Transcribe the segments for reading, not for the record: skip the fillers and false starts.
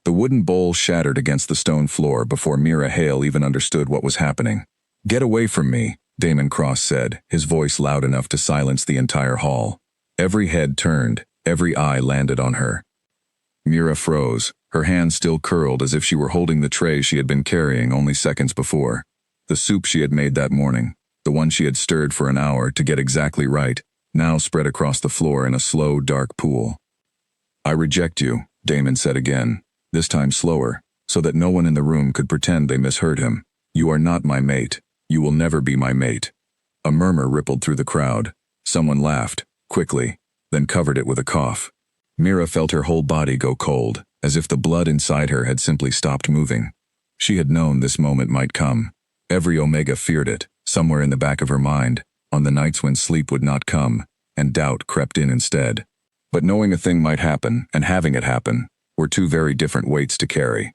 The wooden bowl shattered against the stone floor before Mira Hale even understood what was happening. "Get away from me," Damon Cross said, his voice loud enough to silence the entire hall. Every head turned, every eye landed on her. Mira froze, her hand still curled as if she were holding the tray she had been carrying only seconds before. The soup she had made that morning, the one she had stirred for an hour to get exactly right, now spread across the floor in a slow, dark pool. "I reject you," Damon said again, this time slower, so that no one in the room could pretend they misheard him. "You are not my mate. You will never be my mate." A murmur rippled through the crowd. Someone laughed, quickly, then covered it with a cough. Mira felt her whole body go cold, as if the blood inside her had simply stopped moving. She had known this moment might come. Every Omega feared it, somewhere in the back of her mind, on the nights when sleep would not come, and doubt crept in instead. But knowing a thing might happen, and having it happen, were two very different weights to carry.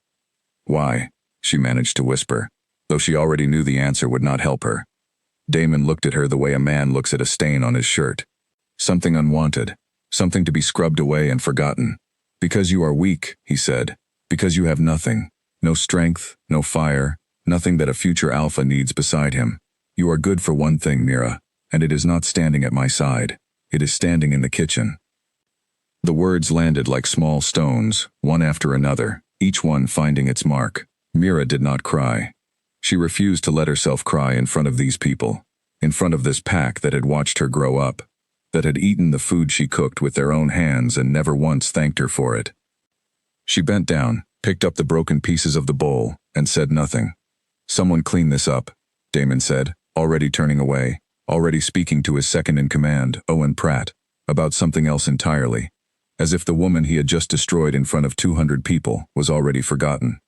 "Why?" she managed to whisper, though she already knew the answer would not help her. Damon looked at her the way a man looks at a stain on his shirt. Something unwanted, something to be scrubbed away and forgotten. "Because you are weak," he said. "Because you have nothing. No strength, no fire, nothing that a future alpha needs beside him. You are good for one thing, Mira, and it is not standing at my side. It is standing in the kitchen." The words landed like small stones, one after another, each one finding its mark. Mira did not cry. She refused to let herself cry in front of these people, in front of this pack that had watched her grow up, that had eaten the food she cooked with their own hands and never once thanked her for it. She bent down, picked up the broken pieces of the bowl, and said nothing. "Someone clean this up," Damon said, already turning away, already speaking to his second-in-command, Owen Pratt, about something else entirely, as if the woman he had just destroyed in front of 200 people was already forgotten.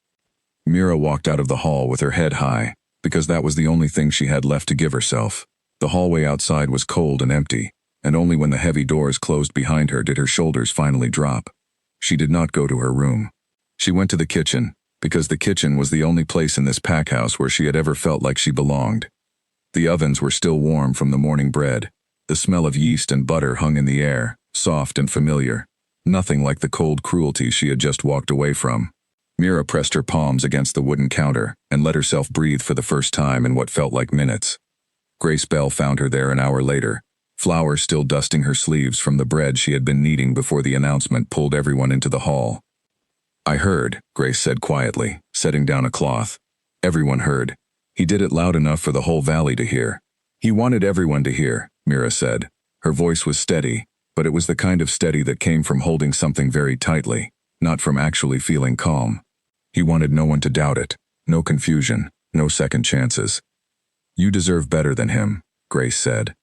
Mira walked out of the hall with her head high, because that was the only thing she had left to give herself. The hallway outside was cold and empty, and only when the heavy doors closed behind her did her shoulders finally drop. She did not go to her room. She went to the kitchen, because the kitchen was the only place in this pack house where she had ever felt like she belonged. The ovens were still warm from the morning bread. The smell of yeast and butter hung in the air, soft and familiar. Nothing like the cold cruelty she had just walked away from. Mira pressed her palms against the wooden counter and let herself breathe for the first time in what felt like minutes. Grace Bell found her there an hour later, flour still dusting her sleeves from the bread she had been kneading before the announcement pulled everyone into the hall. "I heard," Grace said quietly, setting down a cloth. Everyone heard. He did it loud enough for the whole valley to hear. He wanted everyone to hear, Mira said. Her voice was steady, but it was the kind of steady that came from holding something very tightly, not from actually feeling calm. He wanted no one to doubt it, no confusion, no second chances. "You deserve better than him," Grace said.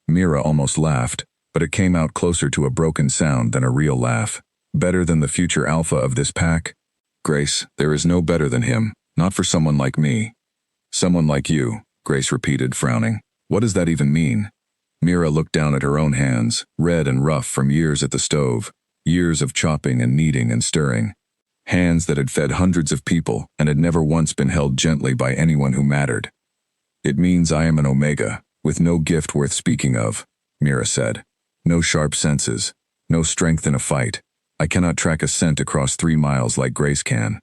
Mira almost laughed, but it came out closer to a broken sound than a real laugh. "Better than the future alpha of this pack? Grace, there is no better than him, not for someone like me." "Someone like you," Grace repeated, frowning. "What does that even mean?" Mira looked down at her own hands, red and rough from years at the stove, years of chopping and kneading and stirring. Hands that had fed hundreds of people and had never once been held gently by anyone who mattered. "It means I am an Omega, with no gift worth speaking of," Mira said. "No sharp senses, no strength in a fight. I cannot track a scent across 3 miles like Grace can.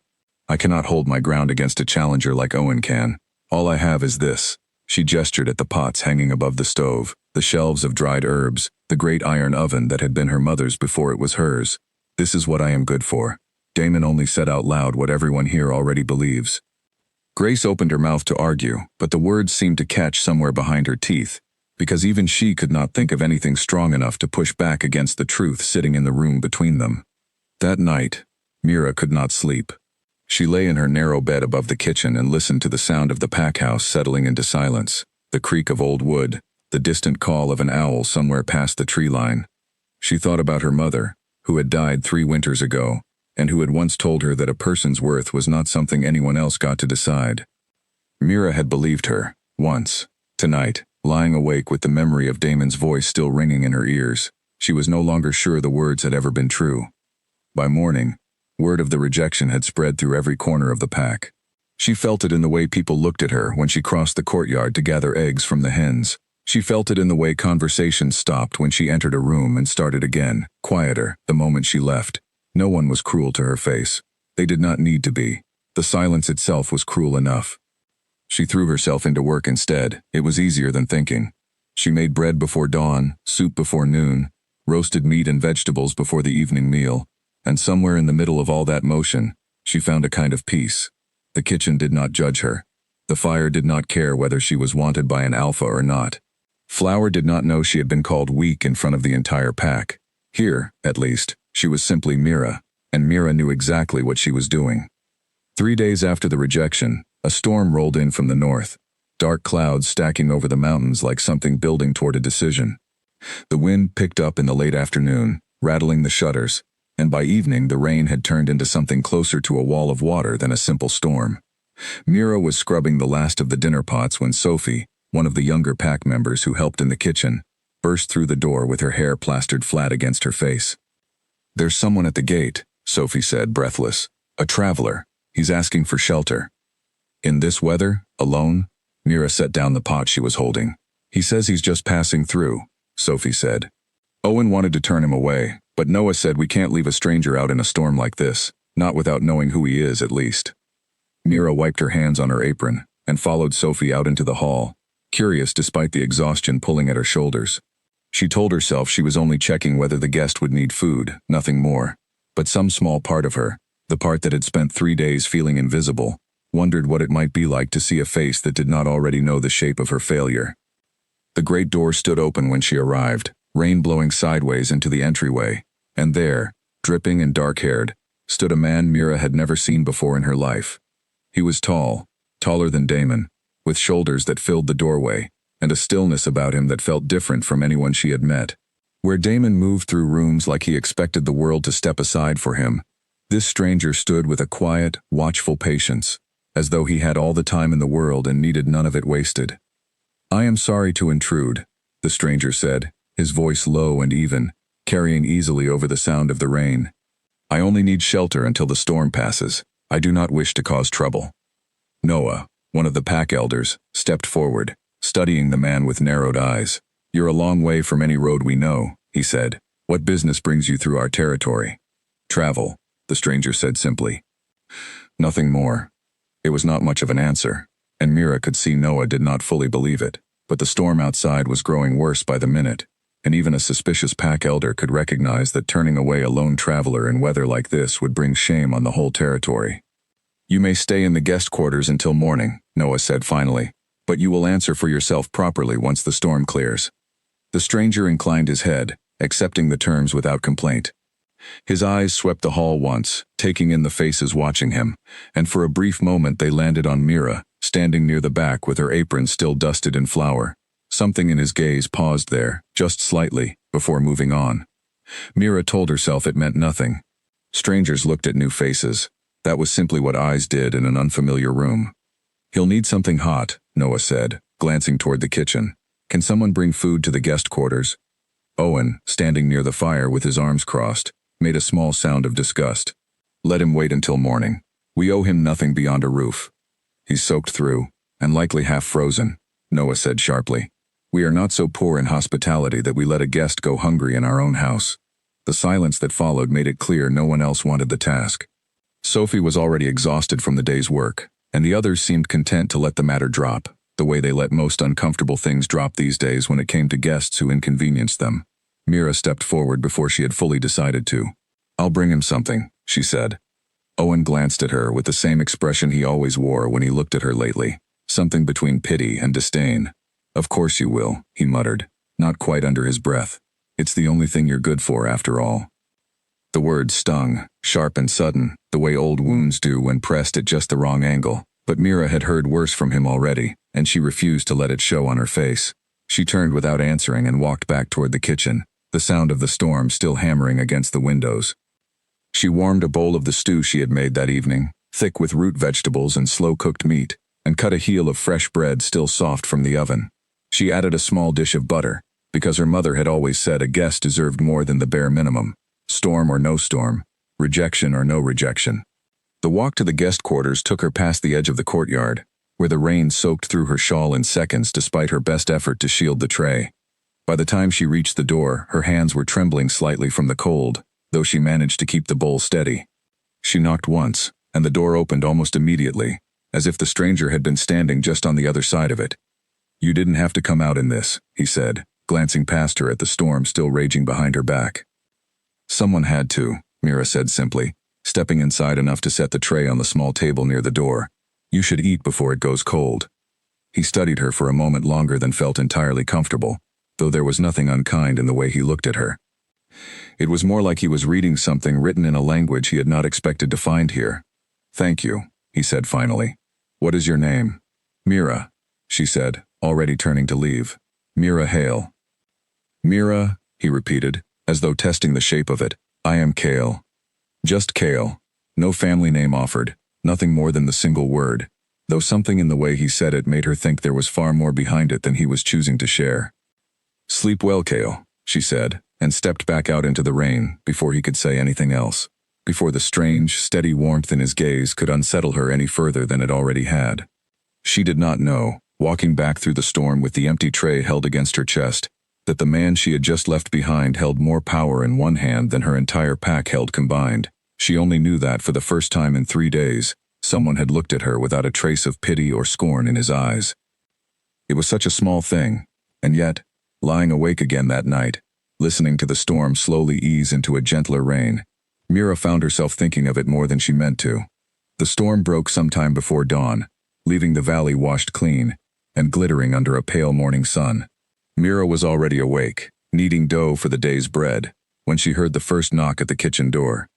I cannot hold my ground against a challenger like Owen can. All I have is this." She gestured at the pots hanging above the stove, the shelves of dried herbs, the great iron oven that had been her mother's before it was hers. "This is what I am good for." Damon only said out loud what everyone here already believes. Grace opened her mouth to argue, but the words seemed to catch somewhere behind her teeth, because even she could not think of anything strong enough to push back against the truth sitting in the room between them. That night, Mira could not sleep. She lay in her narrow bed above the kitchen and listened to the sound of the pack house settling into silence, the creak of old wood, the distant call of an owl somewhere past the tree line. She thought about her mother, who had died 3 winters ago, and who had once told her that a person's worth was not something anyone else got to decide. Mira had believed her, once. Tonight, lying awake with the memory of Damon's voice still ringing in her ears, she was no longer sure the words had ever been true. By morning, word of the rejection had spread through every corner of the pack. She felt it in the way people looked at her when she crossed the courtyard to gather eggs from the hens. She felt it in the way conversations stopped when she entered a room and started again, quieter, the moment she left. No one was cruel to her face. They did not need to be. The silence itself was cruel enough. She threw herself into work instead. It was easier than thinking. She made bread before dawn, soup before noon, roasted meat and vegetables before the evening meal, and somewhere in the middle of all that motion, she found a kind of peace. The kitchen did not judge her. The fire did not care whether she was wanted by an alpha or not. Flower did not know she had been called weak in front of the entire pack. Here, at least, she was simply Mira, and Mira knew exactly what she was doing. 3 days after the rejection, a storm rolled in from the north, dark clouds stacking over the mountains like something building toward a decision. The wind picked up in the late afternoon, rattling the shutters, and by evening the rain had turned into something closer to a wall of water than a simple storm. Mira was scrubbing the last of the dinner pots when Sophie, one of the younger pack members who helped in the kitchen, burst through the door with her hair plastered flat against her face. "There's someone at the gate," Sophie said, breathless. "A traveler. He's asking for shelter." "In this weather? Alone?" Mira set down the pot she was holding. "He says he's just passing through," Sophie said. "Owen wanted to turn him away, but Noah said we can't leave a stranger out in a storm like this, not without knowing who he is at least." Mira wiped her hands on her apron and followed Sophie out into the hall, curious despite the exhaustion pulling at her shoulders. She told herself she was only checking whether the guest would need food, nothing more. But some small part of her, the part that had spent 3 days feeling invisible, wondered what it might be like to see a face that did not already know the shape of her failure. The great door stood open when she arrived, rain blowing sideways into the entryway, and there, dripping and dark-haired, stood a man Mira had never seen before in her life. He was tall, taller than Damon, with shoulders that filled the doorway, and a stillness about him that felt different from anyone she had met. Where Damon moved through rooms like he expected the world to step aside for him, this stranger stood with a quiet, watchful patience, as though he had all the time in the world and needed none of it wasted. "I am sorry to intrude," the stranger said, his voice low and even, carrying easily over the sound of the rain. "I only need shelter until the storm passes. I do not wish to cause trouble." Noah, one of the pack elders, stepped forward, studying the man with narrowed eyes. "You're a long way from any road we know," he said. "What business brings you through our territory?" "Travel," the stranger said simply. Nothing more. It was not much of an answer, and Mira could see Noah did not fully believe it, but the storm outside was growing worse by the minute, and even a suspicious pack elder could recognize that turning away a lone traveler in weather like this would bring shame on the whole territory. "You may stay in the guest quarters until morning," Noah said finally, "but you will answer for yourself properly once the storm clears." The stranger inclined his head, accepting the terms without complaint. His eyes swept the hall once, taking in the faces watching him, and for a brief moment they landed on Mira, standing near the back with her apron still dusted in flour. Something in his gaze paused there, just slightly, before moving on. Mira told herself it meant nothing. Strangers looked at new faces. That was simply what eyes did in an unfamiliar room. "He'll need something hot," Noah said, glancing toward the kitchen. "Can someone bring food to the guest quarters?" Owen, standing near the fire with his arms crossed, made a small sound of disgust. "Let him wait until morning. We owe him nothing beyond a roof." "He's soaked through, and likely half frozen," Noah said sharply. "We are not so poor in hospitality that we let a guest go hungry in our own house." The silence that followed made it clear no one else wanted the task. Sophie was already exhausted from the day's work, and the others seemed content to let the matter drop, the way they let most uncomfortable things drop these days when it came to guests who inconvenienced them. Mira stepped forward before she had fully decided to. "I'll bring him something," she said. Owen glanced at her with the same expression he always wore when he looked at her lately, something between pity and disdain. "Of course you will," he muttered, not quite under his breath. "It's the only thing you're good for after all." The words stung, sharp and sudden, the way old wounds do when pressed at just the wrong angle, but Mira had heard worse from him already, and she refused to let it show on her face. She turned without answering and walked back toward the kitchen, the sound of the storm still hammering against the windows. She warmed a bowl of the stew she had made that evening, thick with root vegetables and slow-cooked meat, and cut a heel of fresh bread still soft from the oven. She added a small dish of butter, because her mother had always said a guest deserved more than the bare minimum. Storm or no storm, rejection or no rejection. The walk to the guest quarters took her past the edge of the courtyard, where the rain soaked through her shawl in seconds despite her best effort to shield the tray. By the time she reached the door, her hands were trembling slightly from the cold, though she managed to keep the bowl steady. She knocked once, and the door opened almost immediately, as if the stranger had been standing just on the other side of it. "You didn't have to come out in this," he said, glancing past her at the storm still raging behind her back. "Someone had to," Mira said simply, stepping inside enough to set the tray on the small table near the door. "You should eat before it goes cold." He studied her for a moment longer than felt entirely comfortable, though there was nothing unkind in the way he looked at her. It was more like he was reading something written in a language he had not expected to find here. "Thank you," he said finally. "What is your name?" "Mira," she said, already turning to leave. "Mira Hale." "Mira," he repeated, as though testing the shape of it. "I am Cale." Just Cale. No family name offered, nothing more than the single word, though something in the way he said it made her think there was far more behind it than he was choosing to share. "Sleep well, Cale," she said, and stepped back out into the rain before he could say anything else, before the strange, steady warmth in his gaze could unsettle her any further than it already had. She did not know, walking back through the storm with the empty tray held against her chest, that the man she had just left behind held more power in one hand than her entire pack held combined. She only knew that for the first time in 3 days, someone had looked at her without a trace of pity or scorn in his eyes. It was such a small thing, and yet, lying awake again that night, listening to the storm slowly ease into a gentler rain, Mira found herself thinking of it more than she meant to. The storm broke sometime before dawn, leaving the valley washed clean and glittering under a pale morning sun. Mira was already awake, kneading dough for the day's bread, when she heard the first knock at the kitchen door.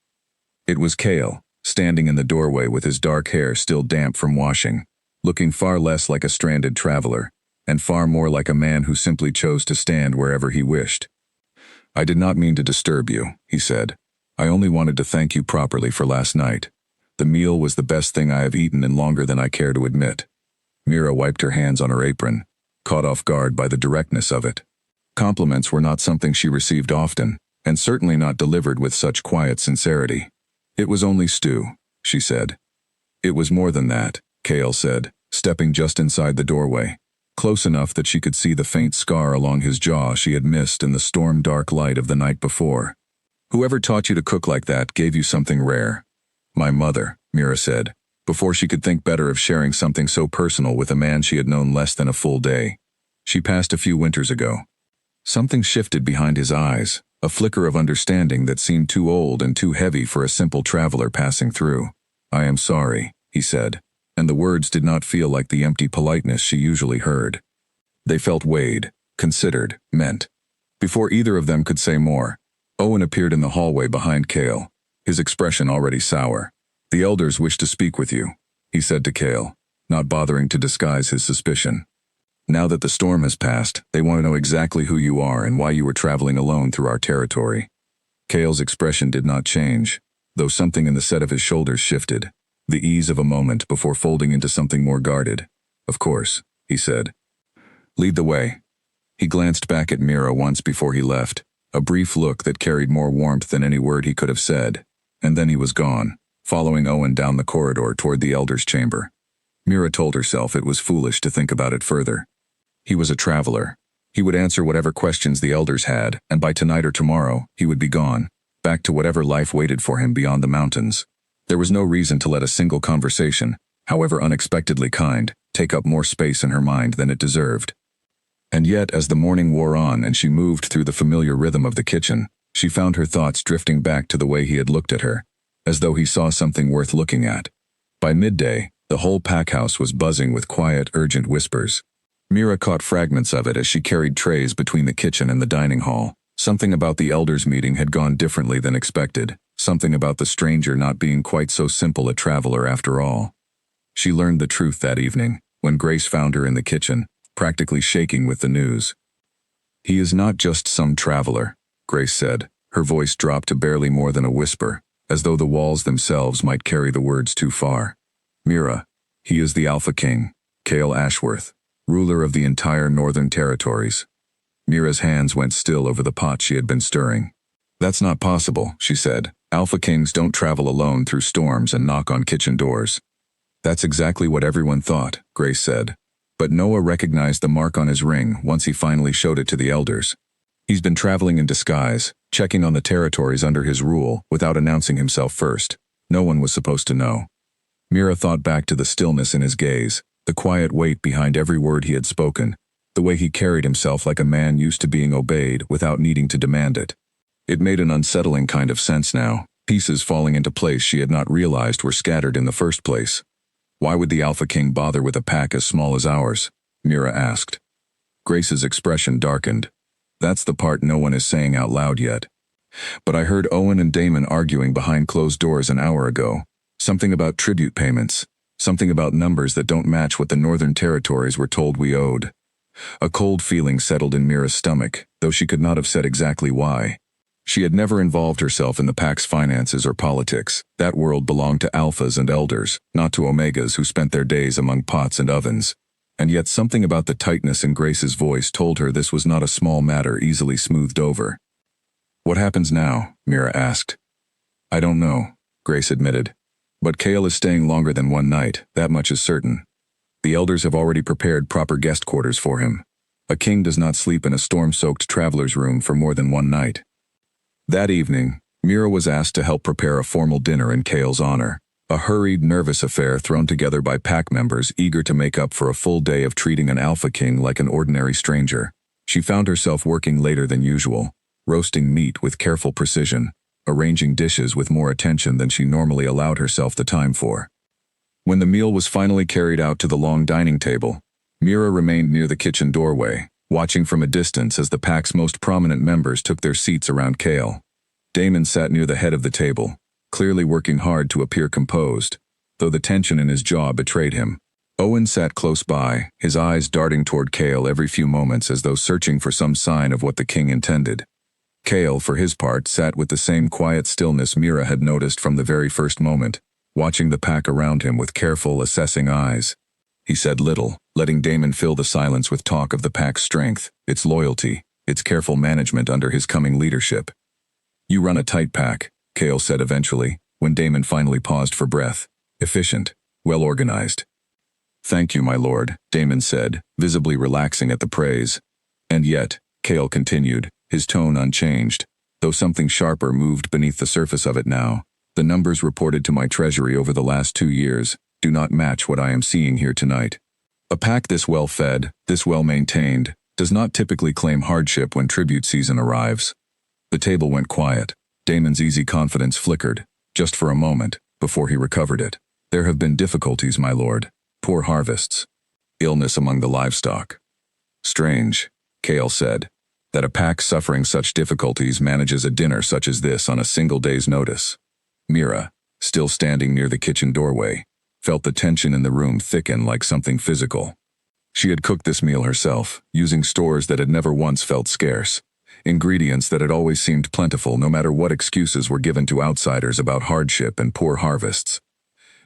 It was Cale, standing in the doorway with his dark hair still damp from washing, looking far less like a stranded traveler, and far more like a man who simply chose to stand wherever he wished. "I did not mean to disturb you," he said. "I only wanted to thank you properly for last night. The meal was the best thing I have eaten in longer than I care to admit." Mira wiped her hands on her apron, caught off guard by the directness of it. Compliments were not something she received often, and certainly not delivered with such quiet sincerity. "It was only stew," she said. "It was more than that," Cale said, stepping just inside the doorway, close enough that she could see the faint scar along his jaw she had missed in the storm-dark light of the night before. "Whoever taught you to cook like that gave you something rare." "My mother," Mira said, before she could think better of sharing something so personal with a man she had known less than a full day. "She passed a few winters ago." Something shifted behind his eyes, a flicker of understanding that seemed too old and too heavy for a simple traveler passing through. "I am sorry," he said, and the words did not feel like the empty politeness she usually heard. They felt weighed, considered, meant. Before either of them could say more, Owen appeared in the hallway behind Cale, his expression already sour. "The elders wish to speak with you," he said to Cale, not bothering to disguise his suspicion. "Now that the storm has passed, they want to know exactly who you are and why you were traveling alone through our territory." Cale's expression did not change, though something in the set of his shoulders shifted, the ease of a moment before folding into something more guarded. "Of course," he said. "Lead the way." He glanced back at Mira once before he left, a brief look that carried more warmth than any word he could have said, and then he was gone, following Owen down the corridor toward the elder's chamber. Mira told herself it was foolish to think about it further. He was a traveler. He would answer whatever questions the elders had, and by tonight or tomorrow, he would be gone, back to whatever life waited for him beyond the mountains. There was no reason to let a single conversation, however unexpectedly kind, take up more space in her mind than it deserved. And yet, as the morning wore on and she moved through the familiar rhythm of the kitchen, she found her thoughts drifting back to the way he had looked at her, as though he saw something worth looking at. By midday, the whole pack house was buzzing with quiet, urgent whispers. Mira caught fragments of it as she carried trays between the kitchen and the dining hall. Something about the elders' meeting had gone differently than expected, something about the stranger not being quite so simple a traveler after all. She learned the truth that evening, when Grace found her in the kitchen, practically shaking with the news. "He is not just some traveler," Grace said. Her voice dropped to barely more than a whisper, as though the walls themselves might carry the words too far. "Mira, he is the Alpha King, Cale Ashworth, ruler of the entire Northern Territories." Mira's hands went still over the pot she had been stirring. "That's not possible," she said. "Alpha Kings don't travel alone through storms and knock on kitchen doors." "That's exactly what everyone thought," Grace said. But Noah recognized the mark on his ring once he finally showed it to the elders. "He's been traveling in disguise, checking on the territories under his rule without announcing himself first. No one was supposed to know. Mira thought back to the stillness in his gaze, the quiet weight behind every word he had spoken, the way he carried himself like a man used to being obeyed without needing to demand it. It made an unsettling kind of sense now, pieces falling into place she had not realized were scattered in the first place. Why would the Alpha King bother with a pack as small as ours? Mira asked. Grace's expression darkened. That's the part no one is saying out loud yet. But I heard Owen and Damon arguing behind closed doors an hour ago. Something about tribute payments. Something about numbers that don't match what the Northern Territories were told we owed. A cold feeling settled in Mira's stomach, though she could not have said exactly why. She had never involved herself in the pack's finances or politics. That world belonged to alphas and elders, not to omegas who spent their days among pots and ovens. And yet something about the tightness in Grace's voice told her this was not a small matter easily smoothed over. What happens now? Mira asked. I don't know, Grace admitted. But Kale is staying longer than one night, that much is certain. The elders have already prepared proper guest quarters for him. A king does not sleep in a storm-soaked traveler's room for more than one night. That evening, Mira was asked to help prepare a formal dinner in Kale's honor, a hurried, nervous affair thrown together by pack members eager to make up for a full day of treating an Alpha King like an ordinary stranger. She found herself working later than usual, roasting meat with careful precision, arranging dishes with more attention than she normally allowed herself the time for. When the meal was finally carried out to the long dining table, Mira remained near the kitchen doorway, watching from a distance as the pack's most prominent members took their seats around Kale. Damon sat near the head of the table, clearly working hard to appear composed, though the tension in his jaw betrayed him. Owen sat close by, his eyes darting toward Kale every few moments as though searching for some sign of what the king intended. Kale, for his part, sat with the same quiet stillness Mira had noticed from the very first moment, watching the pack around him with careful, assessing eyes. He said little, letting Damon fill the silence with talk of the pack's strength, its loyalty, its careful management under his coming leadership. You run a tight pack, Kale said eventually, when Damon finally paused for breath. Efficient, well-organized. Thank you, my lord, Damon said, visibly relaxing at the praise. And yet, Kale continued, his tone unchanged, though something sharper moved beneath the surface of it now. The numbers reported to my treasury over the last 2 years do not match what I am seeing here tonight. A pack this well-fed, this well-maintained, does not typically claim hardship when tribute season arrives. The table went quiet. Damon's easy confidence flickered, just for a moment, before he recovered it. There have been difficulties, my lord. Poor harvests. Illness among the livestock. Strange, Kale said, that a pack suffering such difficulties manages a dinner such as this on a single day's notice. Mira, still standing near the kitchen doorway, felt the tension in the room thicken like something physical. She had cooked this meal herself, using stores that had never once felt scarce, ingredients that had always seemed plentiful no matter what excuses were given to outsiders about hardship and poor harvests.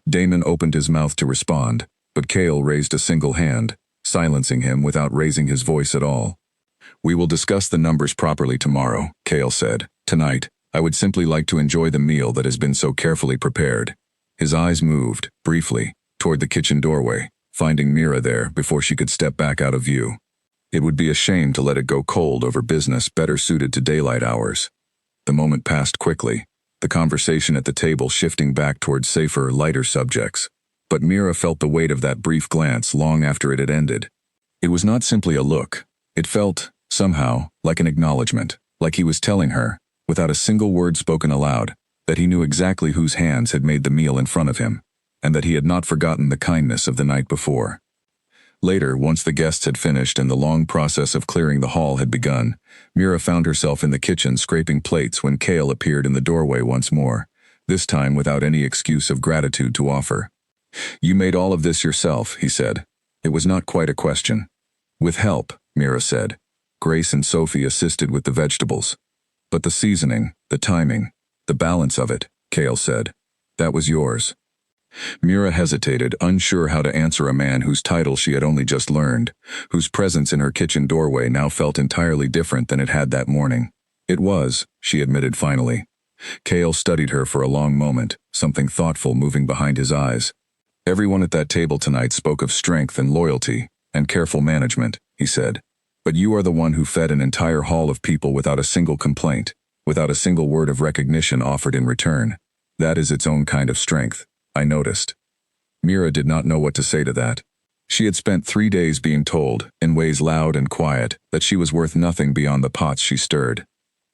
Damon opened his mouth to respond, but Kale raised a single hand, silencing him without raising his voice at all. We will discuss the numbers properly tomorrow, Kale said. Tonight, I would simply like to enjoy the meal that has been so carefully prepared. His eyes moved, briefly, toward the kitchen doorway, finding Mira there before she could step back out of view. It would be a shame to let it go cold over business better suited to daylight hours. The moment passed quickly, the conversation at the table shifting back toward safer, lighter subjects. But Mira felt the weight of that brief glance long after it had ended. It was not simply a look. It felt, somehow, like an acknowledgement, like he was telling her, without a single word spoken aloud, that he knew exactly whose hands had made the meal in front of him, and that he had not forgotten the kindness of the night before. Later, once the guests had finished and the long process of clearing the hall had begun, Mira found herself in the kitchen scraping plates when Kale appeared in the doorway once more, this time without any excuse of gratitude to offer. You made all of this yourself, he said. It was not quite a question. With help, Mira said. Grace and Sophie assisted with the vegetables. But the seasoning, the timing, the balance of it, Kale said. That was yours. Mira hesitated, unsure how to answer a man whose title she had only just learned, whose presence in her kitchen doorway now felt entirely different than it had that morning. It was, she admitted finally. Kale studied her for a long moment, something thoughtful moving behind his eyes. Everyone at that table tonight spoke of strength and loyalty, and careful management, he said. But you are the one who fed an entire hall of people without a single complaint, without a single word of recognition offered in return. That is its own kind of strength, I noticed. Mira did not know what to say to that. She had spent 3 days being told, in ways loud and quiet, that she was worth nothing beyond the pots she stirred.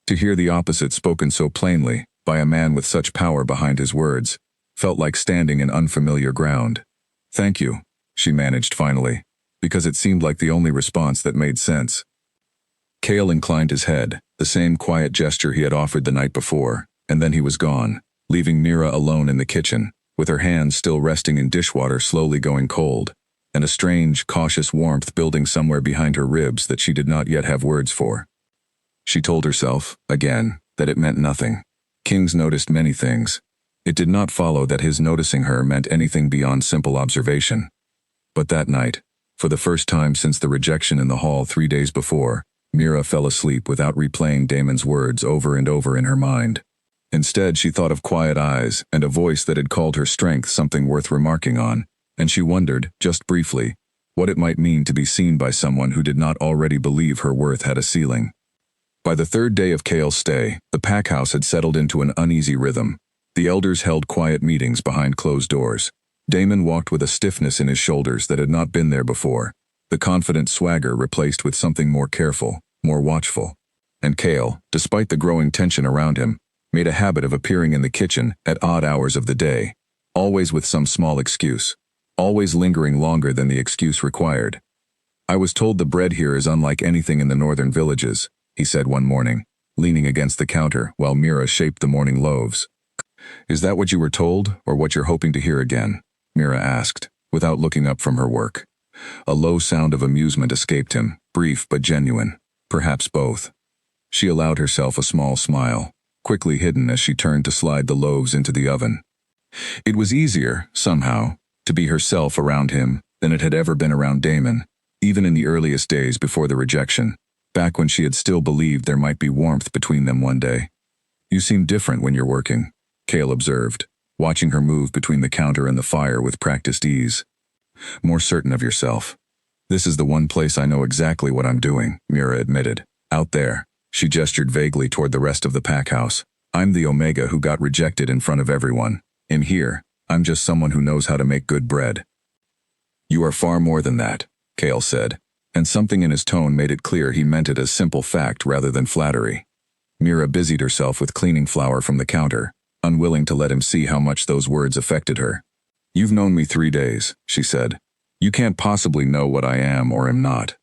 To hear the opposite spoken so plainly, by a man with such power behind his words, felt like standing in unfamiliar ground. Thank you, she managed finally, because it seemed like the only response that made sense. Cale inclined his head, the same quiet gesture he had offered the night before, and then he was gone, leaving Mira alone in the kitchen, with her hands still resting in dishwater slowly going cold, and a strange, cautious warmth building somewhere behind her ribs that she did not yet have words for. She told herself, again, that it meant nothing. Kings noticed many things. It did not follow that his noticing her meant anything beyond simple observation. But that night, for the first time since the rejection in the hall 3 days before, Mira fell asleep without replaying Damon's words over and over in her mind. Instead, she thought of quiet eyes and a voice that had called her strength something worth remarking on, and she wondered, just briefly, what it might mean to be seen by someone who did not already believe her worth had a ceiling. By the 3rd day of Cale's stay, the pack house had settled into an uneasy rhythm. The elders held quiet meetings behind closed doors. Damon walked with a stiffness in his shoulders that had not been there before, the confident swagger replaced with something more careful, more watchful. And Cale, despite the growing tension around him, made a habit of appearing in the kitchen at odd hours of the day, always with some small excuse, always lingering longer than the excuse required. I was told the bread here is unlike anything in the northern villages, he said one morning, leaning against the counter while Mira shaped the morning loaves. Is that what you were told, or what you're hoping to hear again? Mira asked, without looking up from her work. A low sound of amusement escaped him, brief but genuine, perhaps both. She allowed herself a small smile, quickly hidden as she turned to slide the loaves into the oven. It was easier, somehow, to be herself around him than it had ever been around Damon, even in the earliest days before the rejection, back when she had still believed there might be warmth between them one day. You seem different when you're working, Cale observed, watching her move between the counter and the fire with practiced ease. More certain of yourself. This is the one place I know exactly what I'm doing, Mira admitted. Out there. She gestured vaguely toward the rest of the pack house. I'm the Omega who got rejected in front of everyone. In here, I'm just someone who knows how to make good bread. You are far more than that, Cale said, and something in his tone made it clear he meant it as simple fact rather than flattery. Mira busied herself with cleaning flour from the counter, unwilling to let him see how much those words affected her. You've known me 3 days, she said. You can't possibly know what I am or am not.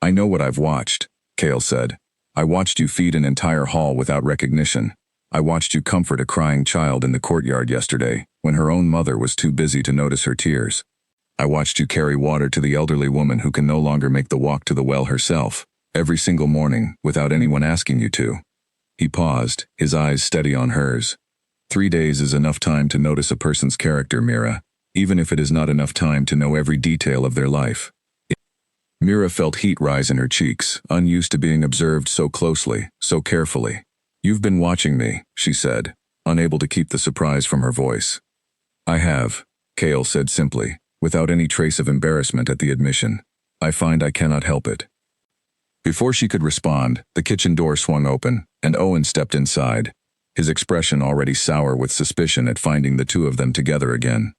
I know what I've watched, Cale said. I watched you feed an entire hall without recognition. I watched you comfort a crying child in the courtyard yesterday, when her own mother was too busy to notice her tears. I watched you carry water to the elderly woman who can no longer make the walk to the well herself, every single morning, without anyone asking you to. He paused, his eyes steady on hers. 3 days is enough time to notice a person's character, Mira, even if it is not enough time to know every detail of their life. Mira felt heat rise in her cheeks, unused to being observed so closely, so carefully. You've been watching me, she said, unable to keep the surprise from her voice. I have, Cale said simply, without any trace of embarrassment at the admission. I find I cannot help it. Before she could respond, the kitchen door swung open, and Owen stepped inside, his expression already sour with suspicion at finding the two of them together again.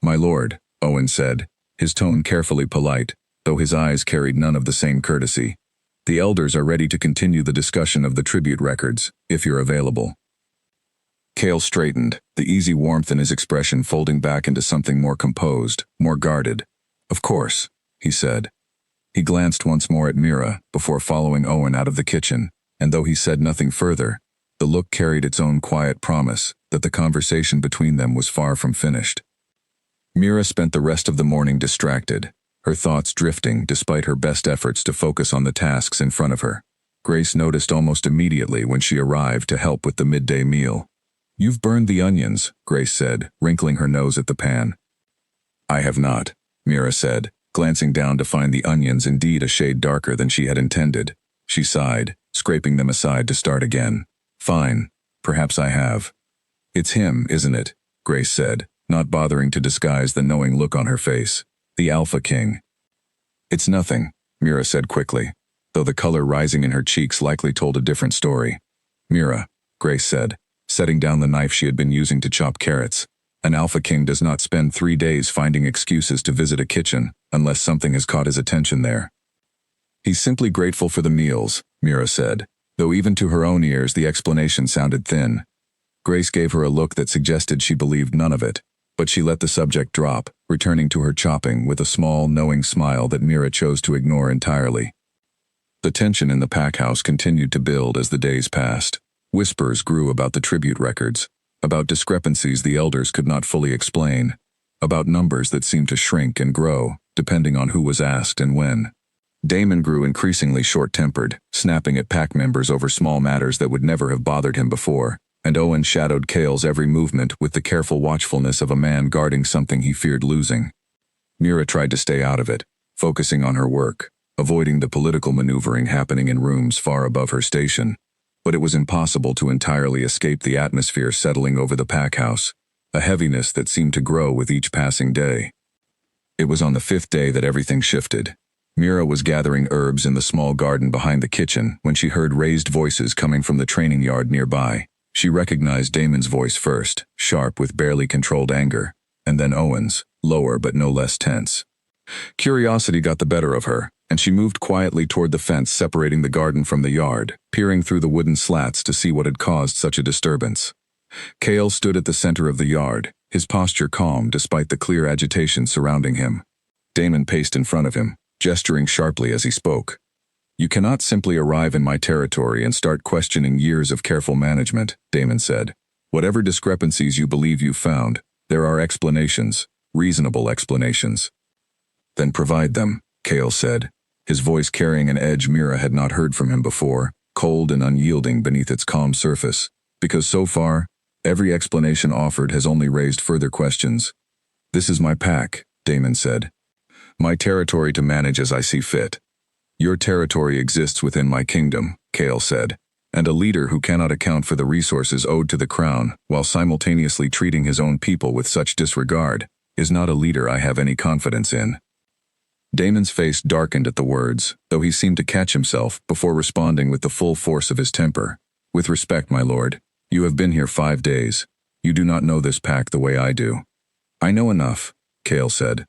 My lord, Owen said, his tone carefully polite, though his eyes carried none of the same courtesy. The elders are ready to continue the discussion of the tribute records, if you're available. Cale straightened, the easy warmth in his expression folding back into something more composed, more guarded. Of course, he said. He glanced once more at Mira before following Owen out of the kitchen, and though he said nothing further, the look carried its own quiet promise that the conversation between them was far from finished. Mira spent the rest of the morning distracted, her thoughts drifting despite her best efforts to focus on the tasks in front of her. Grace noticed almost immediately when she arrived to help with the midday meal. You've burned the onions, Grace said, wrinkling her nose at the pan. I have not, Mira said, glancing down to find the onions indeed a shade darker than she had intended. She sighed, scraping them aside to start again. Fine, perhaps I have. It's him, isn't it? Grace said, not bothering to disguise the knowing look on her face. The Alpha King. It's nothing, Mira said quickly, though the color rising in her cheeks likely told a different story. Mira, Grace said, setting down the knife she had been using to chop carrots. An Alpha King does not spend 3 days finding excuses to visit a kitchen unless something has caught his attention there. He's simply grateful for the meals, Mira said, though even to her own ears the explanation sounded thin. Grace gave her a look that suggested she believed none of it, but she let the subject drop, returning to her chopping with a small, knowing smile that Mira chose to ignore entirely. The tension in the pack house continued to build as the days passed. Whispers grew about the tribute records, about discrepancies the elders could not fully explain, about numbers that seemed to shrink and grow, depending on who was asked and when. Damon grew increasingly short-tempered, snapping at pack members over small matters that would never have bothered him before, and Owen shadowed Kale's every movement with the careful watchfulness of a man guarding something he feared losing. Mira tried to stay out of it, focusing on her work, avoiding the political maneuvering happening in rooms far above her station. But it was impossible to entirely escape the atmosphere settling over the pack house, a heaviness that seemed to grow with each passing day. It was on the 5th day that everything shifted. Mira was gathering herbs in the small garden behind the kitchen when she heard raised voices coming from the training yard nearby. She recognized Damon's voice first, sharp with barely controlled anger, and then Owen's, lower but no less tense. Curiosity got the better of her, and she moved quietly toward the fence separating the garden from the yard, peering through the wooden slats to see what had caused such a disturbance. Kale stood at the center of the yard, his posture calm despite the clear agitation surrounding him. Damon paced in front of him, gesturing sharply as he spoke. "You cannot simply arrive in my territory and start questioning years of careful management," Damon said. "Whatever discrepancies you believe you've found, there are explanations, reasonable explanations." "Then provide them," Kale said, his voice carrying an edge Mira had not heard from him before, cold and unyielding beneath its calm surface, because so far, every explanation offered has only raised further questions. "This is my pack," Damon said. "My territory to manage as I see fit." "Your territory exists within my kingdom," Kale said, "and a leader who cannot account for the resources owed to the crown while simultaneously treating his own people with such disregard is not a leader I have any confidence in." Damon's face darkened at the words, though he seemed to catch himself before responding with the full force of his temper. "With respect, my lord, you have been here 5 days. You do not know this pack the way I do." "I know enough," Kale said.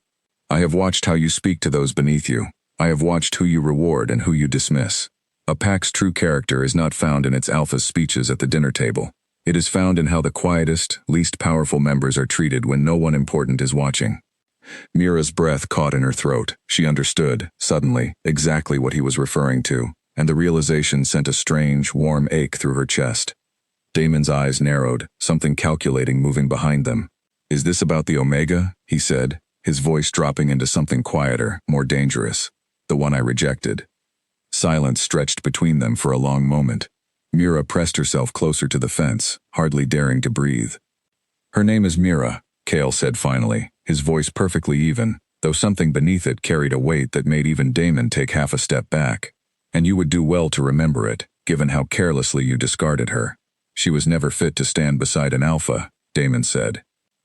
"I have watched how you speak to those beneath you. I have watched who you reward and who you dismiss. A pack's true character is not found in its alpha speeches at the dinner table. It is found in how the quietest, least powerful members are treated when no one important is watching." Mira's breath caught in her throat. She understood, suddenly, exactly what he was referring to, and the realization sent a strange, warm ache through her chest. Damon's eyes narrowed, something calculating moving behind them. "Is this about the Omega?" he said, his voice dropping into something quieter, more dangerous. "The one I rejected." Silence stretched between them for a long moment. Mira pressed herself closer to the fence, hardly daring to breathe. "Her name is Mira," Kale said finally, his voice perfectly even, though something beneath it carried a weight that made even Damon take half a step back. "And you would do well to remember it, given how carelessly you discarded her. She was never fit to stand beside an alpha," Damon said.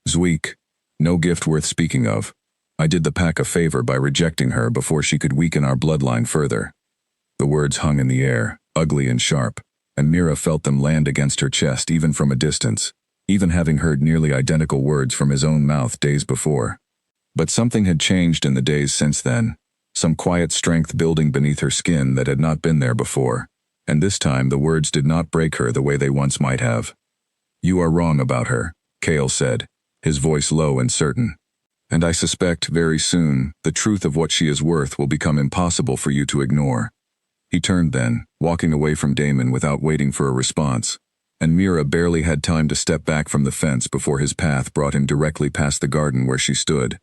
"Zweek, no gift worth speaking of. I did the pack a favor by rejecting her before she could weaken our bloodline further." The words hung in the air, ugly and sharp, and Mira felt them land against her chest even from a distance, even having heard nearly identical words from his own mouth days before. But something had changed in the days since then, some quiet strength building beneath her skin that had not been there before, and this time the words did not break her the way they once might have. "You are wrong about her," Kale said, his voice low and certain. "And I suspect, very soon, the truth of what she is worth will become impossible for you to ignore." He turned then, walking away from Damon without waiting for a response, and Mira barely had time to step back from the fence before his path brought him directly past the garden where she stood.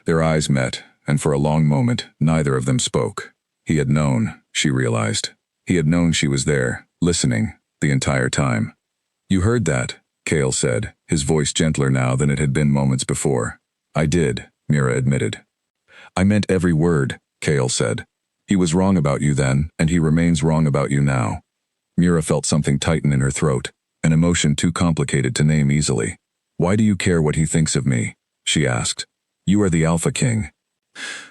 Their eyes met, and for a long moment, neither of them spoke. He had known, she realized. He had known she was there, listening, the entire time. "You heard that," Kale said, his voice gentler now than it had been moments before. "I did," Mira admitted. "I meant every word," Kale said. "He was wrong about you then, and he remains wrong about you now." Mira felt something tighten in her throat, an emotion too complicated to name easily. "Why do you care what he thinks of me?" she asked. "You are the Alpha King.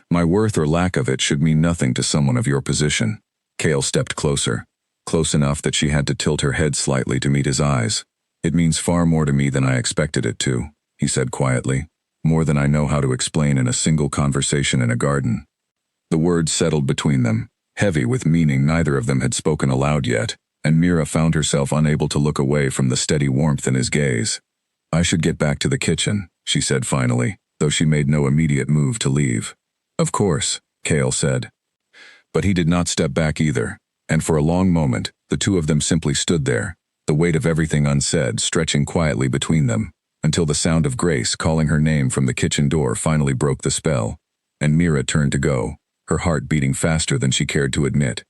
My worth or lack of it should mean nothing to someone of your position." Kale stepped closer, close enough that she had to tilt her head slightly to meet his eyes. It means far more to me than I expected it to, he said quietly. More than I know how to explain in a single conversation in a garden. The words settled between them, heavy with meaning neither of them had spoken aloud yet, and Mira found herself unable to look away from the steady warmth in his gaze. I should get back to the kitchen, she said finally, though she made no immediate move to leave. Of course, Cale said. But he did not step back either, and for a long moment, the two of them simply stood there, the weight of everything unsaid stretching quietly between them, until the sound of Grace calling her name from the kitchen door finally broke the spell, and Mira turned to go, her heart beating faster than she cared to admit.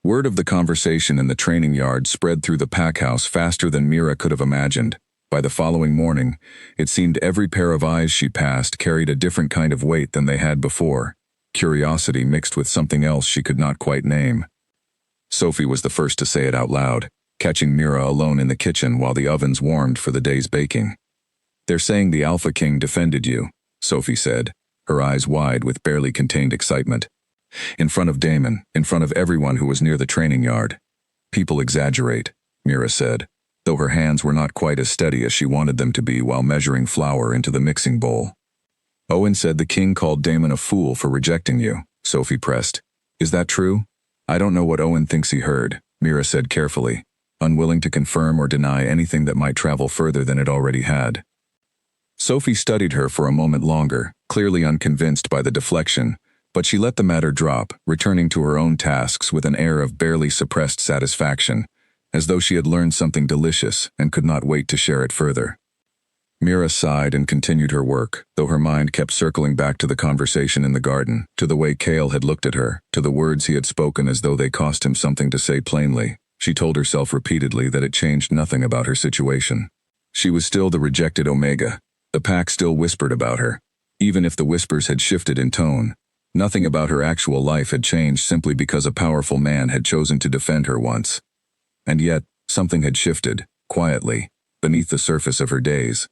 Word of the conversation in the training yard spread through the pack house faster than Mira could have imagined. By the following morning, it seemed every pair of eyes she passed carried a different kind of weight than they had before, curiosity mixed with something else she could not quite name. Sophie was the first to say it out loud, catching Mira alone in the kitchen while the ovens warmed for the day's baking. They're saying the Alpha King defended you, Sophie said, her eyes wide with barely contained excitement. In front of Damon, in front of everyone who was near the training yard. People exaggerate, Mira said, though her hands were not quite as steady as she wanted them to be while measuring flour into the mixing bowl. Owen said the king called Damon a fool for rejecting you, Sophie pressed. Is that true? I don't know what Owen thinks he heard, Mira said carefully, unwilling to confirm or deny anything that might travel further than it already had. Sophie studied her for a moment longer, clearly unconvinced by the deflection, but she let the matter drop, returning to her own tasks with an air of barely suppressed satisfaction, as though she had learned something delicious and could not wait to share it further. Mira sighed and continued her work, though her mind kept circling back to the conversation in the garden, to the way Cale had looked at her, to the words he had spoken as though they cost him something to say plainly. She told herself repeatedly that it changed nothing about her situation. She was still the rejected Omega. The pack still whispered about her. Even if the whispers had shifted in tone, nothing about her actual life had changed simply because a powerful man had chosen to defend her once. And yet, something had shifted, quietly, beneath the surface of her days.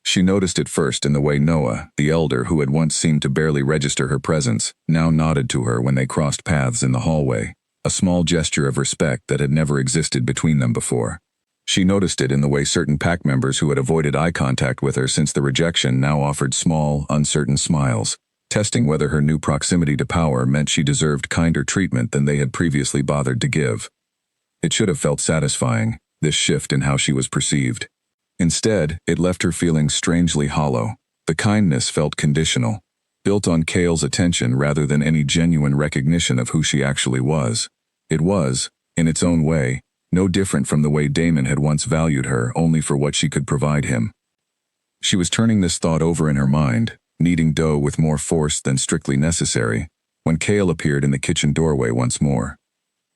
She noticed it first in the way Noah, the elder who had once seemed to barely register her presence, now nodded to her when they crossed paths in the hallway, a small gesture of respect that had never existed between them before. She noticed it in the way certain pack members who had avoided eye contact with her since the rejection now offered small, uncertain smiles, testing whether her new proximity to power meant she deserved kinder treatment than they had previously bothered to give. It should have felt satisfying, this shift in how she was perceived. Instead, it left her feeling strangely hollow. The kindness felt conditional, built on Cale's attention rather than any genuine recognition of who she actually was. It was, in its own way, no different from the way Damon had once valued her only for what she could provide him. She was turning this thought over in her mind, kneading dough with more force than strictly necessary, when Cale appeared in the kitchen doorway once more.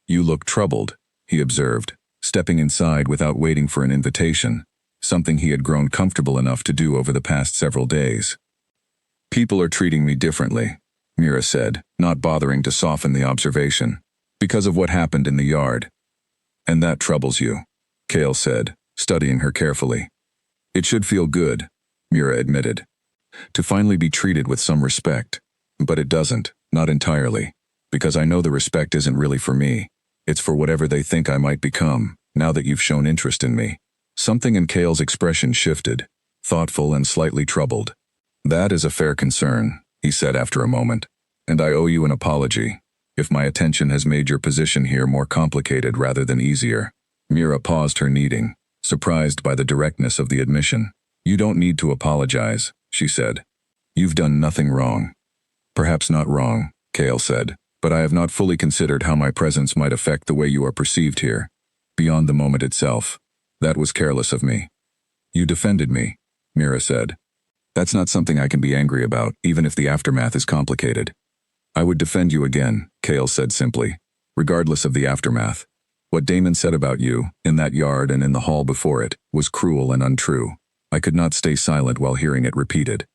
You look troubled, he observed, stepping inside without waiting for an invitation, something he had grown comfortable enough to do over the past several days. People are treating me differently, Mira said, not bothering to soften the observation, because of what happened in the yard. And that troubles you, Cale said, studying her carefully. It should feel good, Mira admitted, to finally be treated with some respect. But it doesn't, not entirely, because I know the respect isn't really for me. It's for whatever they think I might become, now that you've shown interest in me. Something in Cale's expression shifted, thoughtful and slightly troubled. That is a fair concern, he said after a moment, and I owe you an apology if my attention has made your position here more complicated rather than easier. Mira paused her kneading, surprised by the directness of the admission. You don't need to apologize, she said. You've done nothing wrong. Perhaps not wrong, Cale said, but I have not fully considered how my presence might affect the way you are perceived here, beyond the moment itself. That was careless of me. You defended me, Mira said. That's not something I can be angry about, even if the aftermath is complicated. I would defend you again, Cale said simply, regardless of the aftermath. What Damon said about you, in that yard and in the hall before it, was cruel and untrue. I could not stay silent while hearing it repeated.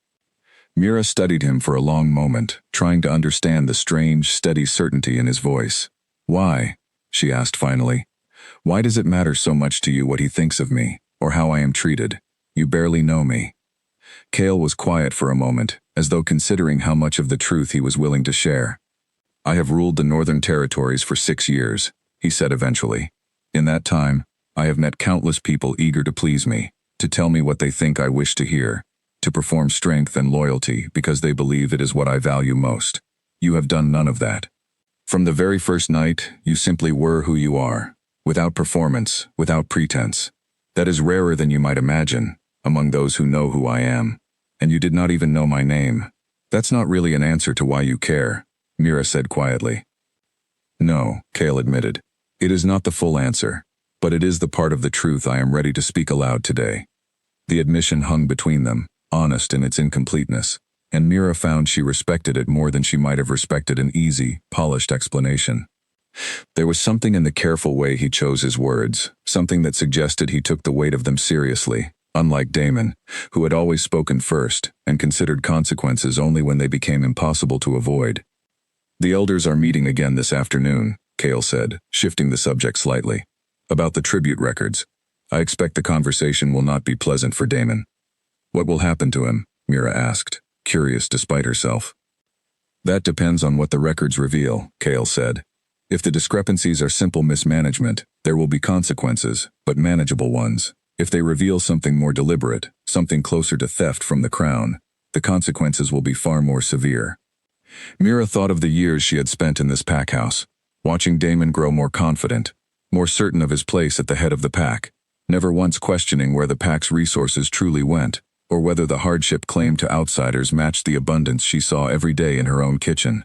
Mira studied him for a long moment, trying to understand the strange, steady certainty in his voice. Why? She asked finally. Why does it matter so much to you what he thinks of me, or how I am treated? You barely know me. Cale was quiet for a moment, as though considering how much of the truth he was willing to share. I have ruled the Northern Territories for 6 years, he said eventually. In that time, I have met countless people eager to please me, to tell me what they think I wish to hear, to perform strength and loyalty because they believe it is what I value most. You have done none of that. From the very first night, you simply were who you are, without performance, without pretense. That is rarer than you might imagine, among those who know who I am. And you did not even know my name. That's not really an answer to why you care, Mira said quietly. No, Cale admitted. It is not the full answer, but it is the part of the truth I am ready to speak aloud today. The admission hung between them, honest in its incompleteness, and Mira found she respected it more than she might have respected an easy, polished explanation. There was something in the careful way he chose his words, something that suggested he took the weight of them seriously, unlike Damon, who had always spoken first and considered consequences only when they became impossible to avoid. The elders are meeting again this afternoon, Cale said, shifting the subject slightly. About the tribute records. I expect the conversation will not be pleasant for Damon. What will happen to him? Mira asked, curious despite herself. That depends on what the records reveal, Cale said. If the discrepancies are simple mismanagement, there will be consequences, but manageable ones. If they reveal something more deliberate, something closer to theft from the crown, the consequences will be far more severe. Mira thought of the years she had spent in this pack house, watching Damon grow more confident, more certain of his place at the head of the pack, never once questioning where the pack's resources truly went, or whether the hardship claimed to outsiders matched the abundance she saw every day in her own kitchen.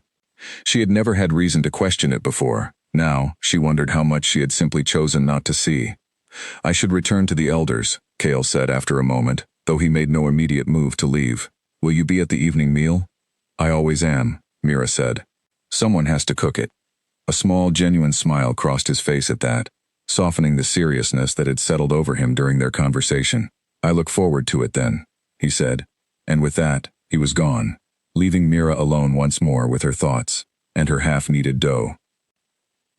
She had never had reason to question it before. Now, she wondered how much she had simply chosen not to see. I should return to the elders, Cale said after a moment, though he made no immediate move to leave. Will you be at the evening meal? I always am, Mira said. Someone has to cook it. A small, genuine smile crossed his face at that, softening the seriousness that had settled over him during their conversation. I look forward to it then, he said, and with that, he was gone, leaving Mira alone once more with her thoughts and her half-kneaded dough.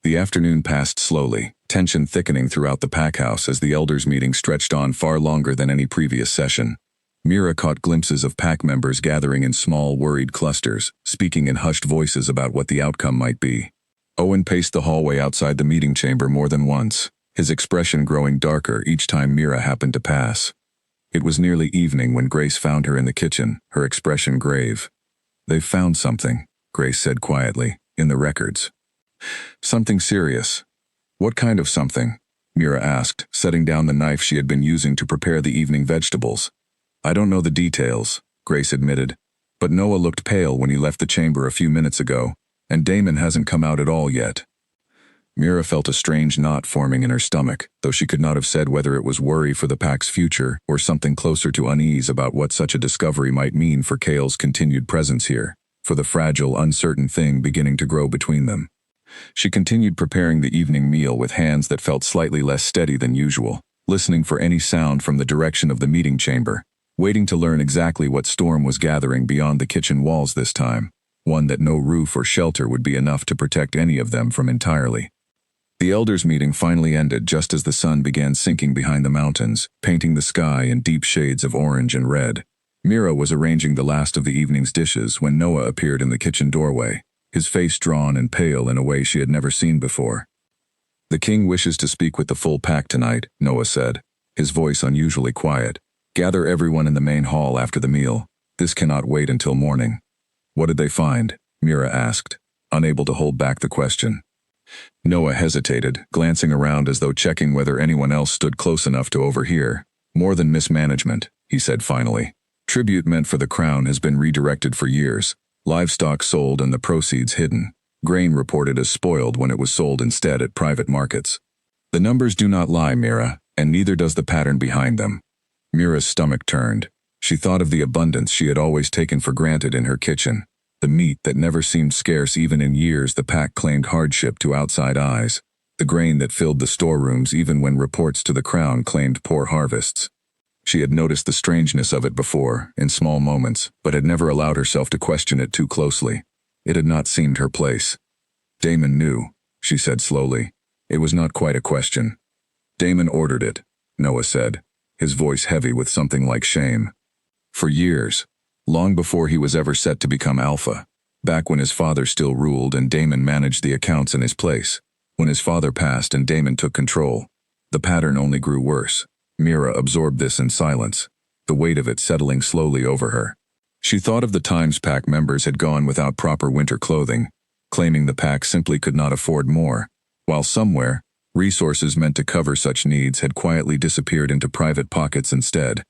The afternoon passed slowly, tension thickening throughout the pack house as the elders' meeting stretched on far longer than any previous session. Mira caught glimpses of pack members gathering in small, worried clusters, speaking in hushed voices about what the outcome might be. Owen paced the hallway outside the meeting chamber more than once, his expression growing darker each time Mira happened to pass. It was nearly evening when Grace found her in the kitchen, her expression grave. They've found something, Grace said quietly, in the records. Something serious. What kind of something? Mira asked, setting down the knife she had been using to prepare the evening vegetables. I don't know the details, Grace admitted, but Noah looked pale when he left the chamber a few minutes ago, and Damon hasn't come out at all yet. Mira felt a strange knot forming in her stomach, though she could not have said whether it was worry for the pack's future or something closer to unease about what such a discovery might mean for Cale's continued presence here, for the fragile, uncertain thing beginning to grow between them. She continued preparing the evening meal with hands that felt slightly less steady than usual, listening for any sound from the direction of the meeting chamber, waiting to learn exactly what storm was gathering beyond the kitchen walls this time, one that no roof or shelter would be enough to protect any of them from entirely. The elders' meeting finally ended just as the sun began sinking behind the mountains, painting the sky in deep shades of orange and red. Mira was arranging the last of the evening's dishes when Noah appeared in the kitchen doorway, his face drawn and pale in a way she had never seen before. The king wishes to speak with the full pack tonight, Noah said, his voice unusually quiet. Gather everyone in the main hall after the meal. This cannot wait until morning. What did they find? Mira asked, unable to hold back the question. Noah hesitated, glancing around as though checking whether anyone else stood close enough to overhear. More than mismanagement, he said finally. Tribute meant for the crown has been redirected for years. Livestock sold and the proceeds hidden. Grain reported as spoiled when it was sold instead at private markets. The numbers do not lie, Mira, and neither does the pattern behind them. Mira's stomach turned. She thought of the abundance she had always taken for granted in her kitchen. The meat that never seemed scarce even in years the pack claimed hardship to outside eyes. The grain that filled the storerooms even when reports to the crown claimed poor harvests. She had noticed the strangeness of it before, in small moments, but had never allowed herself to question it too closely. It had not seemed her place. Damon knew, she said slowly. It was not quite a question. Damon ordered it, Noah said, his voice heavy with something like shame. For years, long before he was ever set to become Alpha, back when his father still ruled and Damon managed the accounts in his place, when his father passed and Damon took control, The pattern only grew worse. Mira absorbed this in silence, the weight of it settling slowly over her. She thought of the times pack members had gone without proper winter clothing, claiming the pack simply could not afford more, while somewhere, resources meant to cover such needs had quietly disappeared into private pockets instead.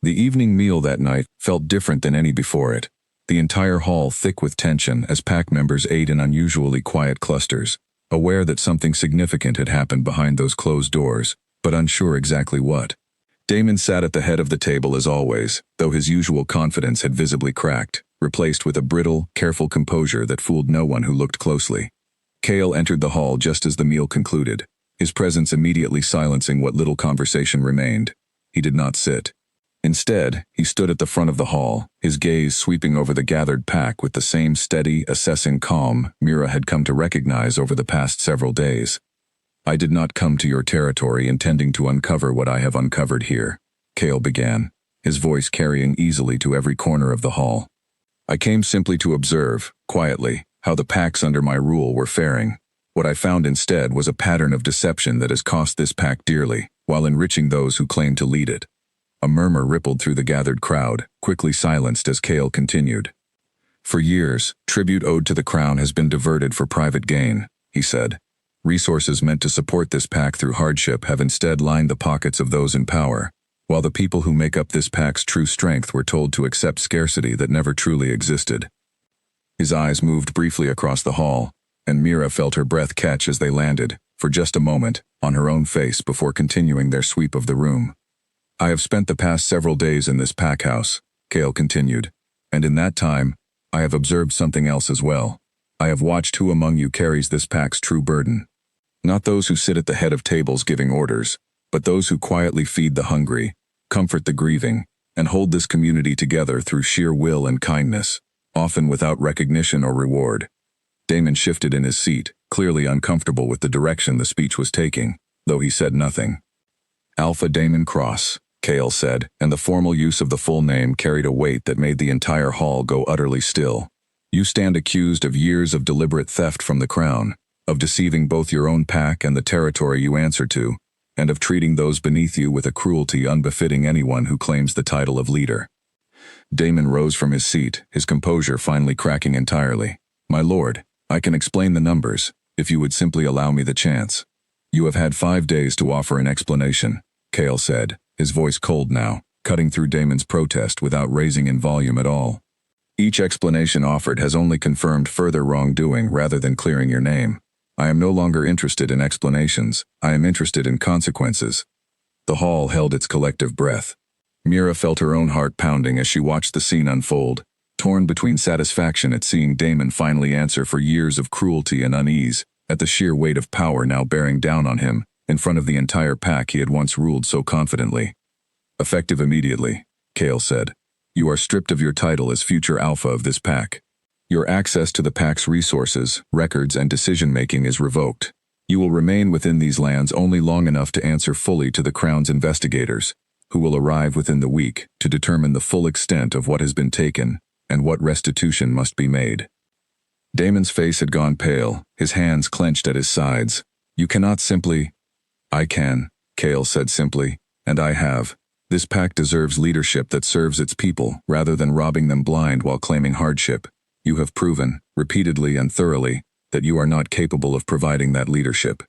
The evening meal that night felt different than any before it, the entire hall thick with tension as pack members ate in unusually quiet clusters, aware that something significant had happened behind those closed doors, but unsure exactly what. Damon sat at the head of the table as always, though his usual confidence had visibly cracked, replaced with a brittle, careful composure that fooled no one who looked closely. Cale entered the hall just as the meal concluded, his presence immediately silencing what little conversation remained. He did not sit. Instead, he stood at the front of the hall, his gaze sweeping over the gathered pack with the same steady, assessing calm Mira had come to recognize over the past several days. "I did not come to your territory intending to uncover what I have uncovered here," Cale began, his voice carrying easily to every corner of the hall. "I came simply to observe, quietly, how the packs under my rule were faring. What I found instead was a pattern of deception that has cost this pack dearly, while enriching those who claim to lead it." A murmur rippled through the gathered crowd, quickly silenced as Cale continued. "For years, tribute owed to the crown has been diverted for private gain," he said. "Resources meant to support this pack through hardship have instead lined the pockets of those in power, while the people who make up this pack's true strength were told to accept scarcity that never truly existed." His eyes moved briefly across the hall, and Mira felt her breath catch as they landed, for just a moment, on her own face before continuing their sweep of the room. "I have spent the past several days in this pack house," Cale continued, "and in that time, I have observed something else as well. I have watched who among you carries this pack's true burden. Not those who sit at the head of tables giving orders, but those who quietly feed the hungry, comfort the grieving, and hold this community together through sheer will and kindness, often without recognition or reward." Damon shifted in his seat, clearly uncomfortable with the direction the speech was taking, though he said nothing. "Alpha Damon Cross," Cale said, and the formal use of the full name carried a weight that made the entire hall go utterly still. "You stand accused of years of deliberate theft from the crown, of deceiving both your own pack and the territory you answer to, and of treating those beneath you with a cruelty unbefitting anyone who claims the title of leader." Damon rose from his seat, his composure finally cracking entirely. "My lord, I can explain the numbers, if you would simply allow me the chance." "You have had 5 days to offer an explanation," Cale said, his voice cold now, cutting through Damon's protest without raising in volume at all. "Each explanation offered has only confirmed further wrongdoing rather than clearing your name. I am no longer interested in explanations, I am interested in consequences." The hall held its collective breath. Mira felt her own heart pounding as she watched the scene unfold, torn between satisfaction at seeing Damon finally answer for years of cruelty and unease, at the sheer weight of power now bearing down on him, in front of the entire pack he had once ruled so confidently. "Effective immediately," Cale said. "You are stripped of your title as future alpha of this pack. Your access to the pack's resources, records, and decision-making is revoked. You will remain within these lands only long enough to answer fully to the Crown's investigators, who will arrive within the week to determine the full extent of what has been taken and what restitution must be made." Damon's face had gone pale, his hands clenched at his sides. "You cannot simply—" "I can," Cale said simply, "and I have. This pack deserves leadership that serves its people rather than robbing them blind while claiming hardship. You have proven, repeatedly and thoroughly, that you are not capable of providing that leadership."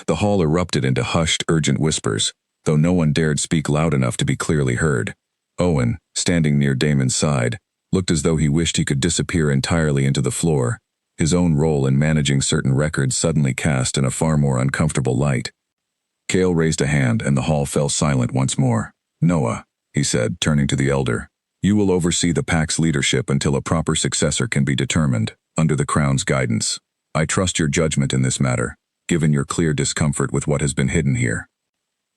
The hall erupted into hushed, urgent whispers, though no one dared speak loud enough to be clearly heard. Owen, standing near Damon's side, looked as though he wished he could disappear entirely into the floor, his own role in managing certain records suddenly cast in a far more uncomfortable light. Cale raised a hand and the hall fell silent once more. "Noah," he said, turning to the elder, "you will oversee the pack's leadership until a proper successor can be determined, under the Crown's guidance. I trust your judgment in this matter, given your clear discomfort with what has been hidden here."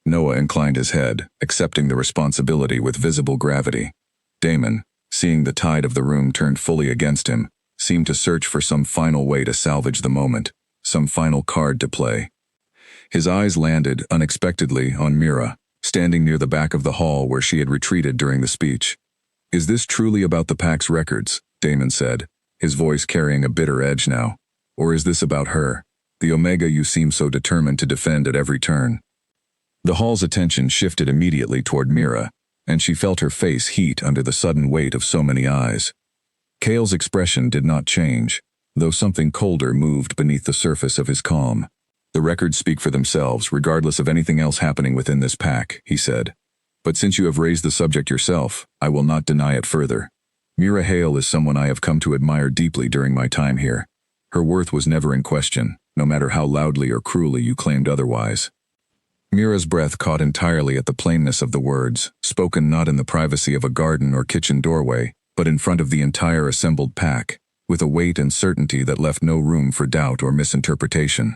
Noah inclined his head, accepting the responsibility with visible gravity. Damon, seeing the tide of the room turned fully against him, seemed to search for some final way to salvage the moment, some final card to play. His eyes landed, unexpectedly, on Mira, standing near the back of the hall where she had retreated during the speech. "Is this truly about the pack's records?" Damon said, his voice carrying a bitter edge now. "Or is this about her, the Omega you seem so determined to defend at every turn?" The hall's attention shifted immediately toward Mira, and she felt her face heat under the sudden weight of so many eyes. Cale's expression did not change, though something colder moved beneath the surface of his calm. "The records speak for themselves, regardless of anything else happening within this pack," he said. "But since you have raised the subject yourself, I will not deny it further. Mira Hale is someone I have come to admire deeply during my time here. Her worth was never in question, no matter how loudly or cruelly you claimed otherwise." Mira's breath caught entirely at the plainness of the words, spoken not in the privacy of a garden or kitchen doorway, but in front of the entire assembled pack, with a weight and certainty that left no room for doubt or misinterpretation.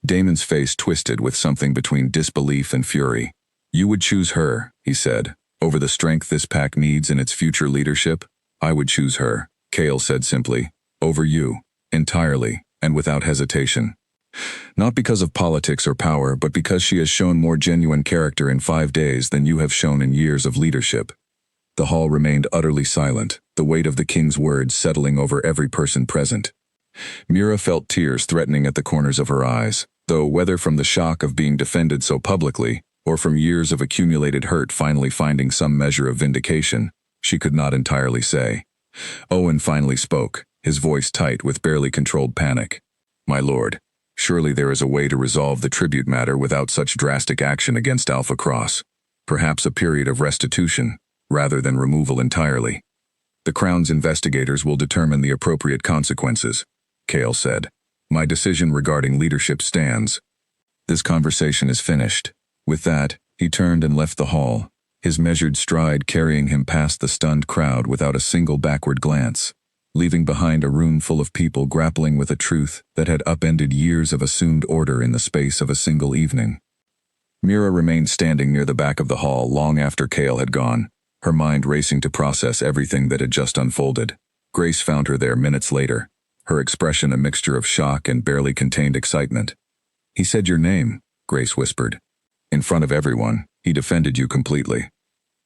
Damon's face twisted with something between disbelief and fury. "You would choose her," he said, "over the strength this pack needs in its future leadership?" "I would choose her," Cale said simply, "over you, entirely, and without hesitation. Not because of politics or power, but because she has shown more genuine character in 5 days than you have shown in years of leadership." The hall remained utterly silent, the weight of the king's words settling over every person present. Mira felt tears threatening at the corners of her eyes, though whether from the shock of being defended so publicly, or from years of accumulated hurt finally finding some measure of vindication, she could not entirely say. Owen finally spoke, his voice tight with barely controlled panic. "My lord, surely there is a way to resolve the tribute matter without such drastic action against Alpha Cross. Perhaps a period of restitution, rather than removal entirely. The Crown's investigators will determine the appropriate consequences," Cale said. "My decision regarding leadership stands. This conversation is finished." With that, he turned and left the hall, his measured stride carrying him past the stunned crowd without a single backward glance, leaving behind a room full of people grappling with a truth that had upended years of assumed order in the space of a single evening. Mira remained standing near the back of the hall long after Cale had gone, her mind racing to process everything that had just unfolded. Grace found her there minutes later, her expression a mixture of shock and barely contained excitement. "He said your name," Grace whispered. "In front of everyone, he defended you completely."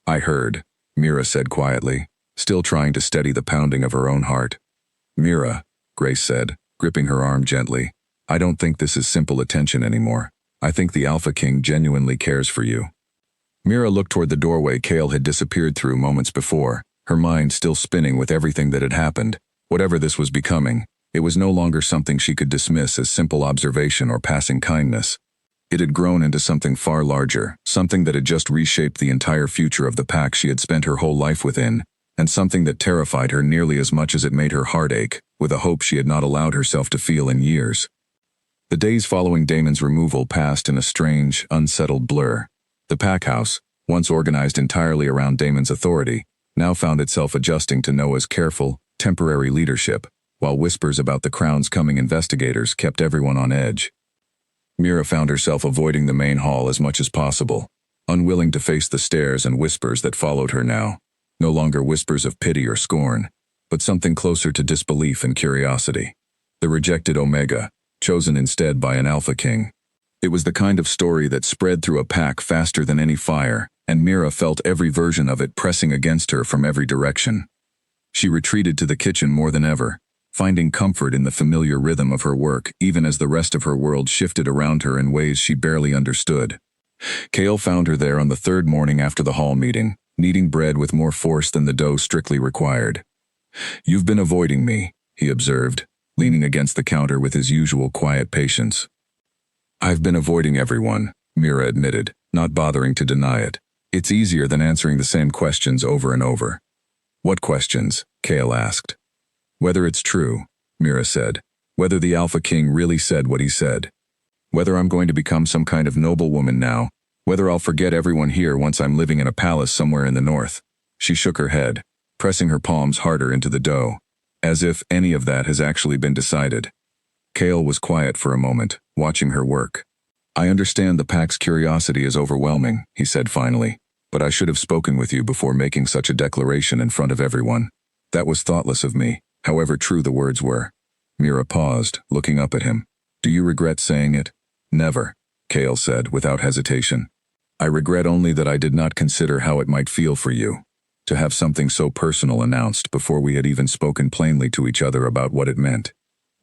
"I heard," Mira said quietly, still trying to steady the pounding of her own heart. "Mira," Grace said, gripping her arm gently, "I don't think this is simple attention anymore. I think the Alpha King genuinely cares for you." Mira looked toward the doorway Cale had disappeared through moments before, her mind still spinning with everything that had happened. Whatever this was becoming, it was no longer something she could dismiss as simple observation or passing kindness. It had grown into something far larger, something that had just reshaped the entire future of the pack she had spent her whole life within, and something that terrified her nearly as much as it made her heart ache, with a hope she had not allowed herself to feel in years. The days following Damon's removal passed in a strange, unsettled blur. The pack house, once organized entirely around Damon's authority, now found itself adjusting to Noah's careful, temporary leadership, while whispers about the Crown's coming investigators kept everyone on edge. Mira found herself avoiding the main hall as much as possible, unwilling to face the stares and whispers that followed her now, no longer whispers of pity or scorn, but something closer to disbelief and curiosity. The rejected Omega, chosen instead by an Alpha King. It was the kind of story that spread through a pack faster than any fire, and Mira felt every version of it pressing against her from every direction. She retreated to the kitchen more than ever, finding comfort in the familiar rhythm of her work even as the rest of her world shifted around her in ways she barely understood. Cale found her there on the 3rd morning after the hall meeting, kneading bread with more force than the dough strictly required. "You've been avoiding me," he observed, leaning against the counter with his usual quiet patience. "I've been avoiding everyone," Mira admitted, not bothering to deny it. "It's easier than answering the same questions over and over." "What questions?" Cale asked. "Whether it's true," Mira said. "Whether the Alpha King really said what he said. Whether I'm going to become some kind of noblewoman now. Whether I'll forget everyone here once I'm living in a palace somewhere in the north." She shook her head, pressing her palms harder into the dough, as if any of that has actually been decided. Cale was quiet for a moment, watching her work. "I understand the pack's curiosity is overwhelming," he said finally, "but I should have spoken with you before making such a declaration in front of everyone. That was thoughtless of me, however true the words were." Mira paused, looking up at him. "Do you regret saying it?" "Never," Cale said without hesitation. "I regret only that I did not consider how it might feel for you, to have something so personal announced before we had even spoken plainly to each other about what it meant."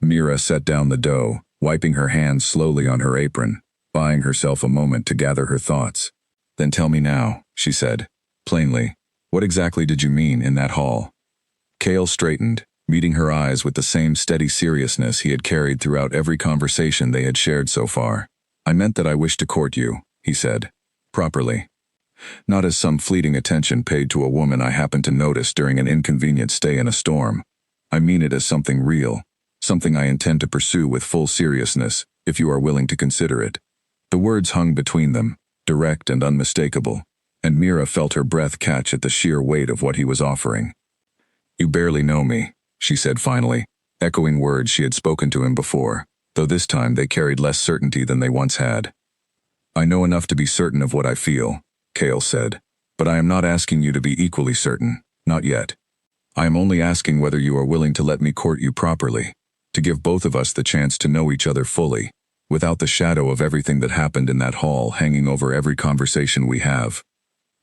Mira set down the dough, wiping her hands slowly on her apron, buying herself a moment to gather her thoughts. "Then tell me now," she said, plainly. "What exactly did you mean in that hall?" Cale straightened, meeting her eyes with the same steady seriousness he had carried throughout every conversation they had shared so far. "I meant that I wished to court you," he said. "Properly. Not as some fleeting attention paid to a woman I happened to notice during an inconvenient stay in a storm. I mean it as something real, something I intend to pursue with full seriousness, if you are willing to consider it." The words hung between them, direct and unmistakable, and Mira felt her breath catch at the sheer weight of what he was offering. "You barely know me," she said finally, echoing words she had spoken to him before, though this time they carried less certainty than they once had. "I know enough to be certain of what I feel," Cale said, "but I am not asking you to be equally certain, not yet. I am only asking whether you are willing to let me court you properly, to give both of us the chance to know each other fully, without the shadow of everything that happened in that hall hanging over every conversation we have."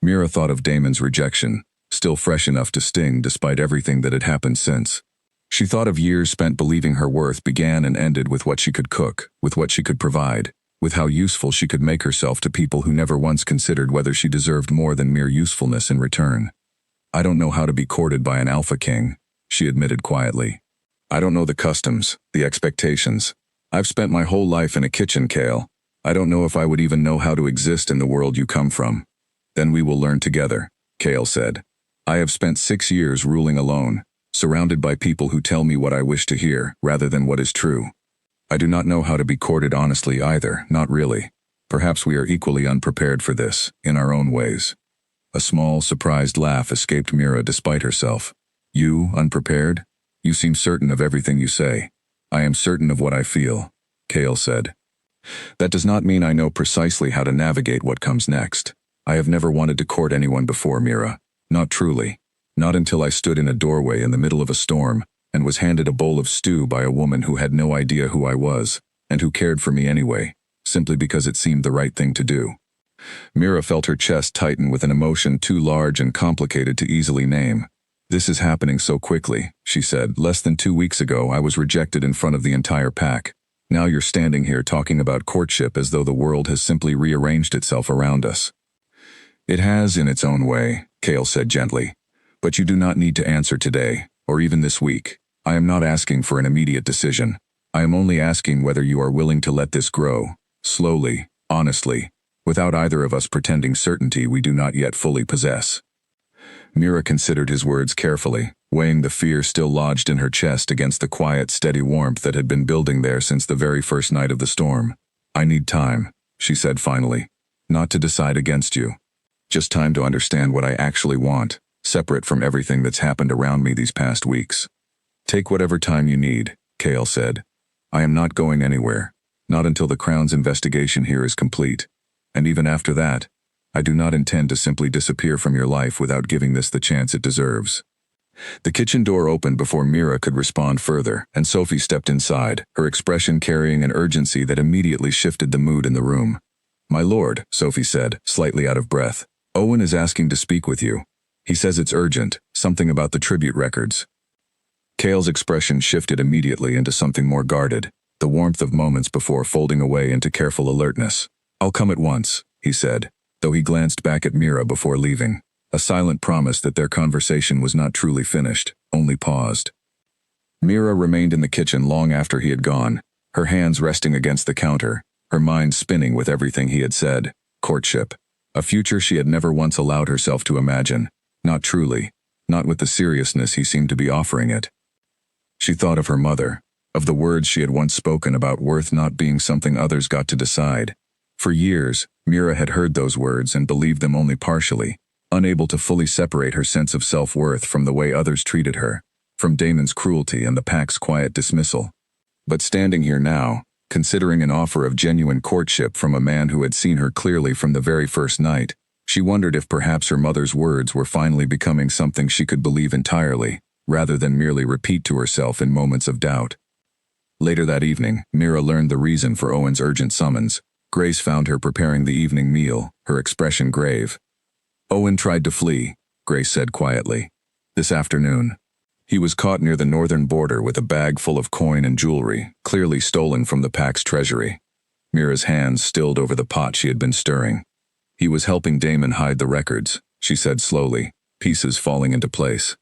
Mira thought of Damon's rejection, still fresh enough to sting despite everything that had happened since. She thought of years spent believing her worth began and ended with what she could cook, with what she could provide, with how useful she could make herself to people who never once considered whether she deserved more than mere usefulness in return. "I don't know how to be courted by an alpha king," she admitted quietly. "I don't know the customs, the expectations. I've spent my whole life in a kitchen, Cale. I don't know if I would even know how to exist in the world you come from." "Then we will learn together," Cale said. "I have spent 6 years ruling alone, surrounded by people who tell me what I wish to hear, rather than what is true. I do not know how to be courted honestly either, not really. Perhaps we are equally unprepared for this, in our own ways." A small, surprised laugh escaped Mira despite herself. "You, unprepared? You seem certain of everything you say." "I am certain of what I feel," Cale said. "That does not mean I know precisely how to navigate what comes next. I have never wanted to court anyone before, Mira. Not truly. Not until I stood in a doorway in the middle of a storm and was handed a bowl of stew by a woman who had no idea who I was, and who cared for me anyway, simply because it seemed the right thing to do." Mira felt her chest tighten with an emotion too large and complicated to easily name. "This is happening so quickly," she said. "Less than 2 weeks ago I was rejected in front of the entire pack. Now you're standing here talking about courtship as though the world has simply rearranged itself around us." "It has in its own way," Cale said gently. "But you do not need to answer today, or even this week. I am not asking for an immediate decision. I am only asking whether you are willing to let this grow, slowly, honestly, without either of us pretending certainty we do not yet fully possess." Mira considered his words carefully, weighing the fear still lodged in her chest against the quiet, steady warmth that had been building there since the very first night of the storm. "I need time," she said finally. "Not to decide against you. Just time to understand what I actually want, separate from everything that's happened around me these past weeks." "Take whatever time you need," Cale said. "I am not going anywhere, not until the Crown's investigation here is complete. And even after that, I do not intend to simply disappear from your life without giving this the chance it deserves." The kitchen door opened before Mira could respond further, and Sophie stepped inside, her expression carrying an urgency that immediately shifted the mood in the room. "My lord," Sophie said, slightly out of breath, "Owen is asking to speak with you. He says it's urgent, something about the tribute records." Cale's expression shifted immediately into something more guarded, the warmth of moments before folding away into careful alertness. "I'll come at once," he said, though he glanced back at Mira before leaving, a silent promise that their conversation was not truly finished, only paused. Mira remained in the kitchen long after he had gone, her hands resting against the counter, her mind spinning with everything he had said. Courtship. A future she had never once allowed herself to imagine. Not truly. Not with the seriousness he seemed to be offering it. She thought of her mother, of the words she had once spoken about worth not being something others got to decide. For years, Mira had heard those words and believed them only partially, unable to fully separate her sense of self-worth from the way others treated her, from Damon's cruelty and the pack's quiet dismissal. But standing here now, considering an offer of genuine courtship from a man who had seen her clearly from the very first night, she wondered if perhaps her mother's words were finally becoming something she could believe entirely, rather than merely repeat to herself in moments of doubt. Later that evening, Mira learned the reason for Owen's urgent summons. Grace found her preparing the evening meal, her expression grave. "Owen tried to flee," Grace said quietly. "This afternoon. He was caught near the northern border with a bag full of coin and jewelry, clearly stolen from the pack's treasury. Mira's hands stilled over the pot she had been stirring. He was helping Damon hide the records, she said slowly, pieces falling into place.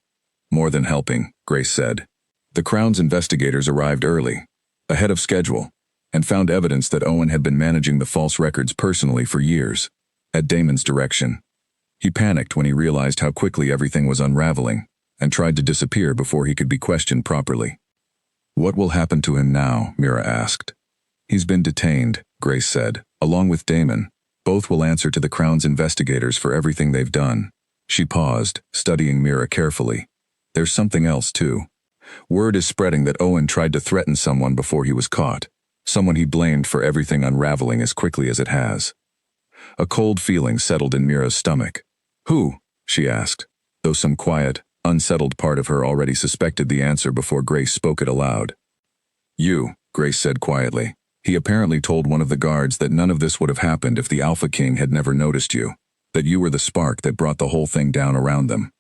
More than helping, Grace said. The Crown's investigators arrived early, ahead of schedule, and found evidence that Owen had been managing the false records personally for years, at Damon's direction. He panicked when he realized how quickly everything was unraveling, and tried to disappear before he could be questioned properly. What will happen to him now? Mira asked. He's been detained, Grace said, along with Damon. Both will answer to the Crown's investigators for everything they've done. She paused, studying Mira carefully. There's something else, too. Word is spreading that Owen tried to threaten someone before he was caught, someone he blamed for everything unraveling as quickly as it has. A cold feeling settled in Mira's stomach. Who? She asked, though some quiet, unsettled part of her already suspected the answer before Grace spoke it aloud. You, Grace said quietly. He apparently told one of the guards that none of this would have happened if the Alpha King had never noticed you, that you were the spark that brought the whole thing down around them.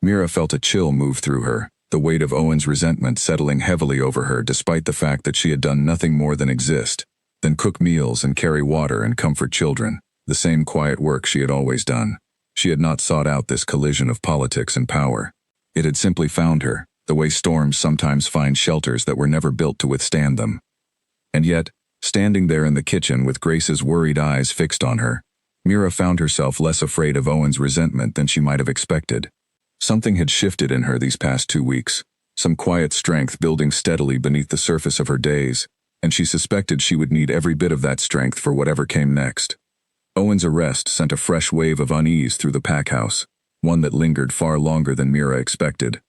Mira felt a chill move through her, the weight of Owen's resentment settling heavily over her despite the fact that she had done nothing more than exist, than cook meals and carry water and comfort children, the same quiet work she had always done. She had not sought out this collision of politics and power. It had simply found her, the way storms sometimes find shelters that were never built to withstand them. And yet, standing there in the kitchen with Grace's worried eyes fixed on her, Mira found herself less afraid of Owen's resentment than she might have expected. Something had shifted in her these past 2 weeks, some quiet strength building steadily beneath the surface of her days, and she suspected she would need every bit of that strength for whatever came next. Owen's arrest sent a fresh wave of unease through the pack house, one that lingered far longer than Mira expected.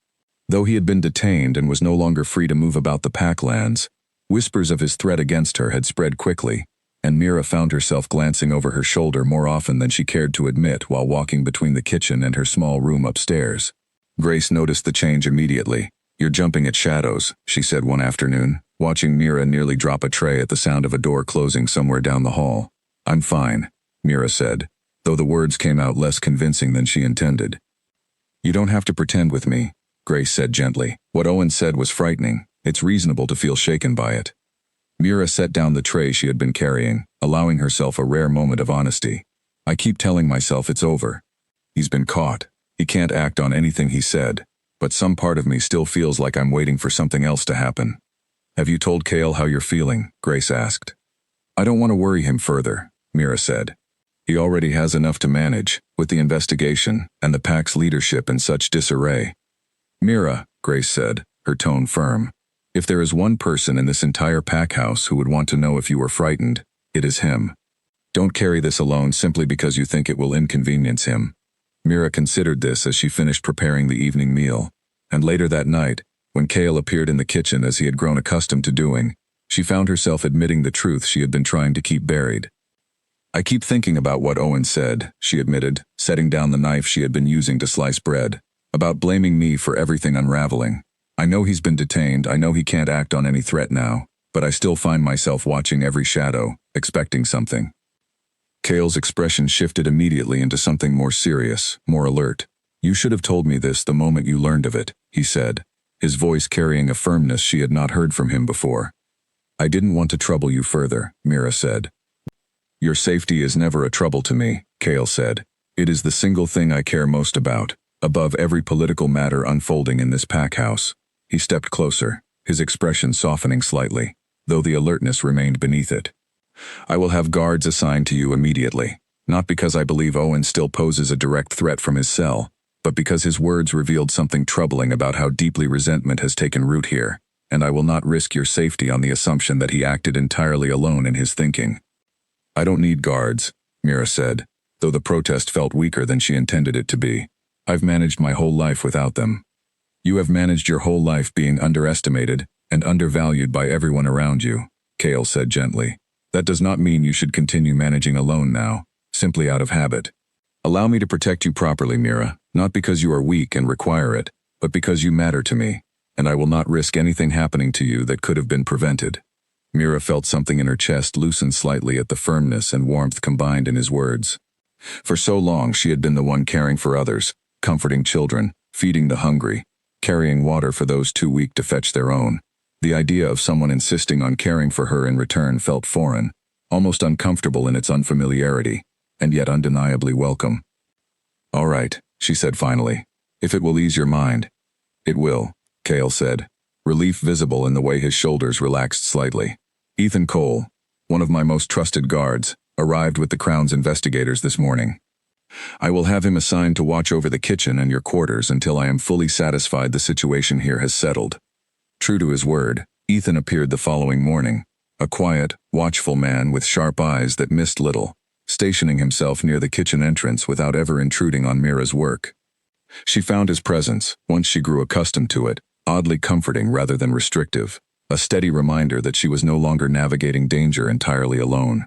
Though he had been detained and was no longer free to move about the packlands, whispers of his threat against her had spread quickly, and Mira found herself glancing over her shoulder more often than she cared to admit while walking between the kitchen and her small room upstairs. Grace noticed the change immediately. You're jumping at shadows, she said one afternoon, watching Mira nearly drop a tray at the sound of a door closing somewhere down the hall. I'm fine, Mira said, though the words came out less convincing than she intended. You don't have to pretend with me, Grace said gently. What Owen said was frightening. It's reasonable to feel shaken by it. Mira set down the tray she had been carrying, allowing herself a rare moment of honesty. I keep telling myself it's over. He's been caught. He can't act on anything he said, but some part of me still feels like I'm waiting for something else to happen. Have you told Cale how you're feeling? Grace asked. I don't want to worry him further, Mira said. He already has enough to manage, with the investigation and the pack's leadership in such disarray. Mira, Grace said, her tone firm. If there is one person in this entire pack house who would want to know if you were frightened, it is him. Don't carry this alone simply because you think it will inconvenience him. Mira considered this as she finished preparing the evening meal, and later that night, when Cale appeared in the kitchen as he had grown accustomed to doing, she found herself admitting the truth she had been trying to keep buried. I keep thinking about what Owen said, she admitted, setting down the knife she had been using to slice bread, about blaming me for everything unraveling. I know he's been detained, I know he can't act on any threat now, but I still find myself watching every shadow, expecting something. Cale's expression shifted immediately into something more serious, more alert. You should have told me this the moment you learned of it, he said, his voice carrying a firmness she had not heard from him before. I didn't want to trouble you further, Mira said. Your safety is never a trouble to me, Cale said. It is the single thing I care most about, above every political matter unfolding in this pack house. He stepped closer, his expression softening slightly, though the alertness remained beneath it. I will have guards assigned to you immediately, not because I believe Owen still poses a direct threat from his cell, but because his words revealed something troubling about how deeply resentment has taken root here, and I will not risk your safety on the assumption that he acted entirely alone in his thinking. I don't need guards, Mira said, though the protest felt weaker than she intended it to be. I've managed my whole life without them. You have managed your whole life being underestimated and undervalued by everyone around you, Cale said gently. That does not mean you should continue managing alone now, simply out of habit. Allow me to protect you properly, Mira, not because you are weak and require it, but because you matter to me, and I will not risk anything happening to you that could have been prevented. Mira felt something in her chest loosen slightly at the firmness and warmth combined in his words. For so long she had been the one caring for others, comforting children, feeding the hungry, carrying water for those too weak to fetch their own. The idea of someone insisting on caring for her in return felt foreign, almost uncomfortable in its unfamiliarity, and yet undeniably welcome. "All right," she said finally. "If it will ease your mind." "It will," Cale said, relief visible in the way his shoulders relaxed slightly. "Ethan Cole, one of my most trusted guards, arrived with the Crown's investigators this morning. I will have him assigned to watch over the kitchen and your quarters until I am fully satisfied the situation here has settled." True to his word, Ethan appeared the following morning, a quiet, watchful man with sharp eyes that missed little, stationing himself near the kitchen entrance without ever intruding on Mira's work. She found his presence, once she grew accustomed to it, oddly comforting rather than restrictive, a steady reminder that she was no longer navigating danger entirely alone.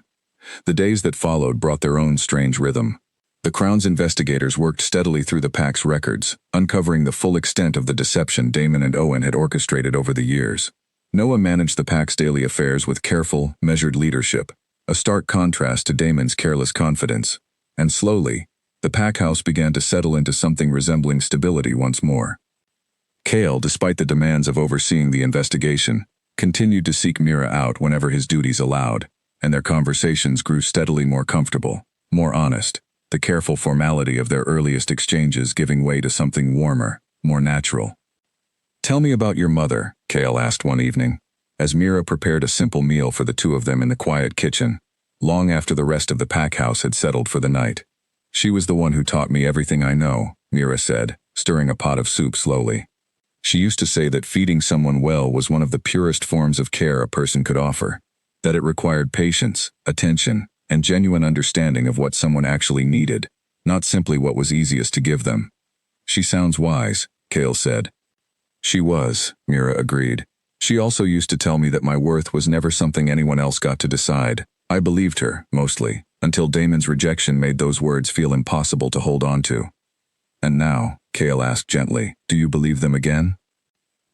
The days that followed brought their own strange rhythm. The Crown's investigators worked steadily through the Pack's records, uncovering the full extent of the deception Damon and Owen had orchestrated over the years. Noah managed the Pack's daily affairs with careful, measured leadership, a stark contrast to Damon's careless confidence. And slowly, the Pack house began to settle into something resembling stability once more. Cale, despite the demands of overseeing the investigation, continued to seek Mira out whenever his duties allowed, and their conversations grew steadily more comfortable, more honest, the careful formality of their earliest exchanges giving way to something warmer, more natural. "Tell me about your mother," Cale asked one evening, as Mira prepared a simple meal for the two of them in the quiet kitchen, long after the rest of the Pack house had settled for the night. "She was the one who taught me everything I know," Mira said, stirring a pot of soup slowly. "She used to say that feeding someone well was one of the purest forms of care a person could offer, that it required patience, attention, and genuine understanding of what someone actually needed, not simply what was easiest to give them." "She sounds wise," Cale said. "She was," Mira agreed. "She also used to tell me that my worth was never something anyone else got to decide. I believed her, mostly, until Damon's rejection made those words feel impossible to hold on to." "And now," Cale asked gently, "do you believe them again?"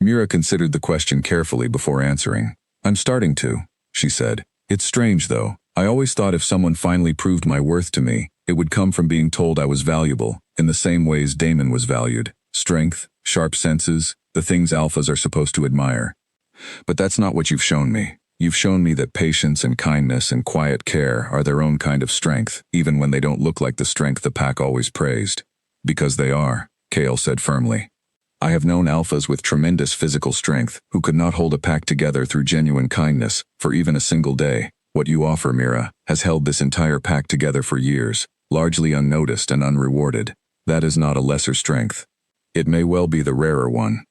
Mira considered the question carefully before answering. "I'm starting to," she said. "It's strange, though. I always thought if someone finally proved my worth to me, it would come from being told I was valuable, in the same ways Damon was valued. Strength, sharp senses, the things alphas are supposed to admire. But that's not what you've shown me. You've shown me that patience and kindness and quiet care are their own kind of strength, even when they don't look like the strength the Pack always praised." "Because they are," Cale said firmly. "I have known alphas with tremendous physical strength who could not hold a pack together through genuine kindness for even a single day. What you offer, Mira, has held this entire pack together for years, largely unnoticed and unrewarded. That is not a lesser strength. It may well be the rarer one."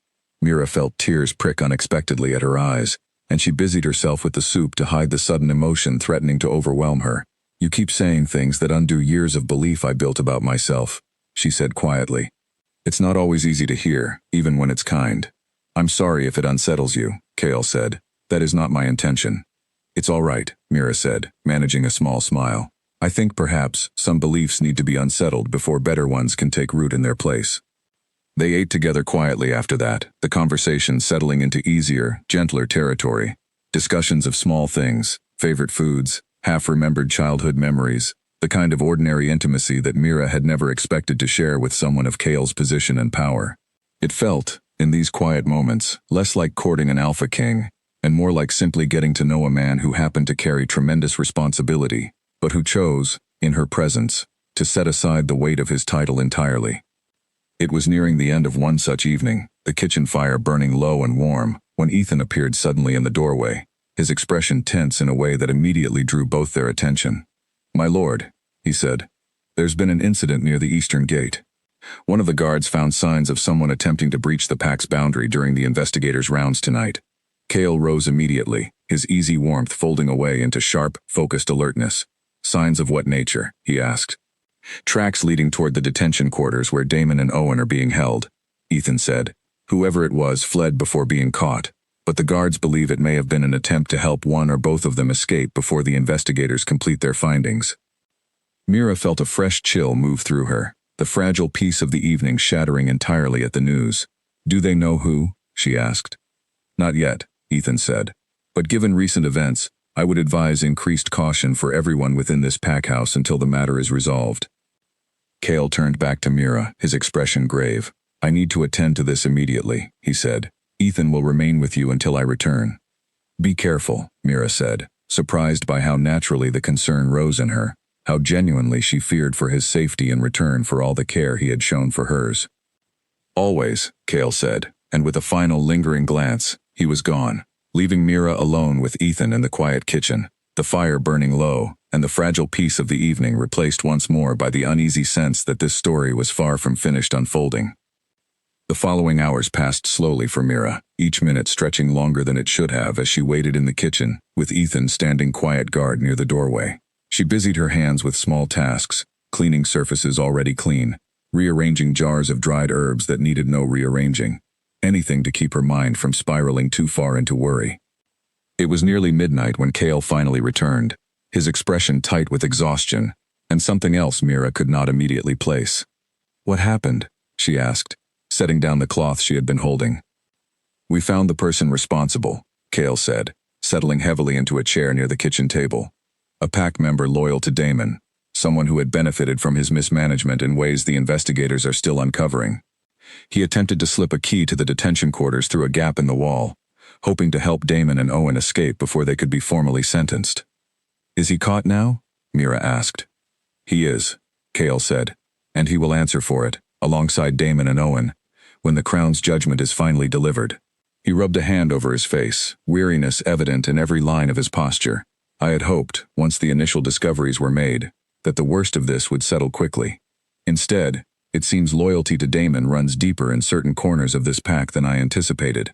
Mira felt tears prick unexpectedly at her eyes, and she busied herself with the soup to hide the sudden emotion threatening to overwhelm her. "You keep saying things that undo years of belief I built about myself," she said quietly. "It's not always easy to hear, even when it's kind." "I'm sorry if it unsettles you," Cale said. "That is not my intention." "It's all right," Mira said, managing a small smile. "I think perhaps some beliefs need to be unsettled before better ones can take root in their place." They ate together quietly after that, the conversation settling into easier, gentler territory. Discussions of small things, favorite foods, half-remembered childhood memories, the kind of ordinary intimacy that Mira had never expected to share with someone of Cale's position and power. It felt, in these quiet moments, less like courting an alpha king, and more like simply getting to know a man who happened to carry tremendous responsibility, but who chose, in her presence, to set aside the weight of his title entirely. It was nearing the end of one such evening, the kitchen fire burning low and warm, when Ethan appeared suddenly in the doorway, his expression tense in a way that immediately drew both their attention. "My lord," he said, "there's been an incident near the eastern gate. One of the guards found signs of someone attempting to breach the Pack's boundary during the investigators' rounds tonight." Cale rose immediately, his easy warmth folding away into sharp, focused alertness. "Signs of what nature?" he asked. "Tracks leading toward the detention quarters where Damon and Owen are being held," Ethan said. "Whoever it was fled before being caught, but the guards believe it may have been an attempt to help one or both of them escape before the investigators complete their findings." Mira felt a fresh chill move through her, the fragile peace of the evening shattering entirely at the news. "Do they know who?" she asked. "Not yet," Ethan said. "But given recent events, I would advise increased caution for everyone within this pack house until the matter is resolved." Cale turned back to Mira, his expression grave. "I need to attend to this immediately," he said. "Ethan will remain with you until I return." "Be careful," Mira said, surprised by how naturally the concern rose in her, how genuinely she feared for his safety in return for all the care he had shown for hers. "Always," Cale said, and with a final lingering glance, he was gone, leaving Mira alone with Ethan in the quiet kitchen, the fire burning low, and the fragile peace of the evening replaced once more by the uneasy sense that this story was far from finished unfolding. The following hours passed slowly for Mira, each minute stretching longer than it should have as she waited in the kitchen, with Ethan standing quiet guard near the doorway. She busied her hands with small tasks, cleaning surfaces already clean, rearranging jars of dried herbs that needed no rearranging, anything to keep her mind from spiraling too far into worry. It was nearly midnight when Cale finally returned, his expression tight with exhaustion, and something else Mira could not immediately place. "What happened?" she asked, setting down the cloth she had been holding. "We found the person responsible," Cale said, settling heavily into a chair near the kitchen table. "A pack member loyal to Damon, someone who had benefited from his mismanagement in ways the investigators are still uncovering. He attempted to slip a key to the detention quarters through a gap in the wall, hoping to help Damon and Owen escape before they could be formally sentenced." "Is he caught now?" Mira asked. "He is," Cale said, "and he will answer for it, alongside Damon and Owen, when the Crown's judgment is finally delivered." He rubbed a hand over his face, weariness evident in every line of his posture. "I had hoped, once the initial discoveries were made, that the worst of this would settle quickly. Instead, it seems loyalty to Damon runs deeper in certain corners of this pack than I anticipated."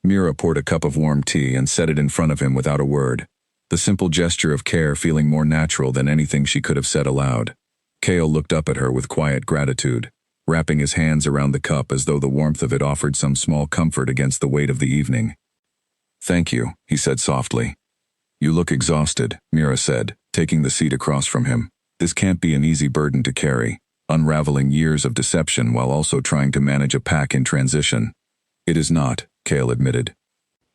Mira poured a cup of warm tea and set it in front of him without a word, the simple gesture of care feeling more natural than anything she could have said aloud. Cale looked up at her with quiet gratitude, wrapping his hands around the cup as though the warmth of it offered some small comfort against the weight of the evening. "Thank you," he said softly. "You look exhausted," Mira said, taking the seat across from him. "This can't be an easy burden to carry, unraveling years of deception while also trying to manage a pack in transition." "It is not," Cale admitted.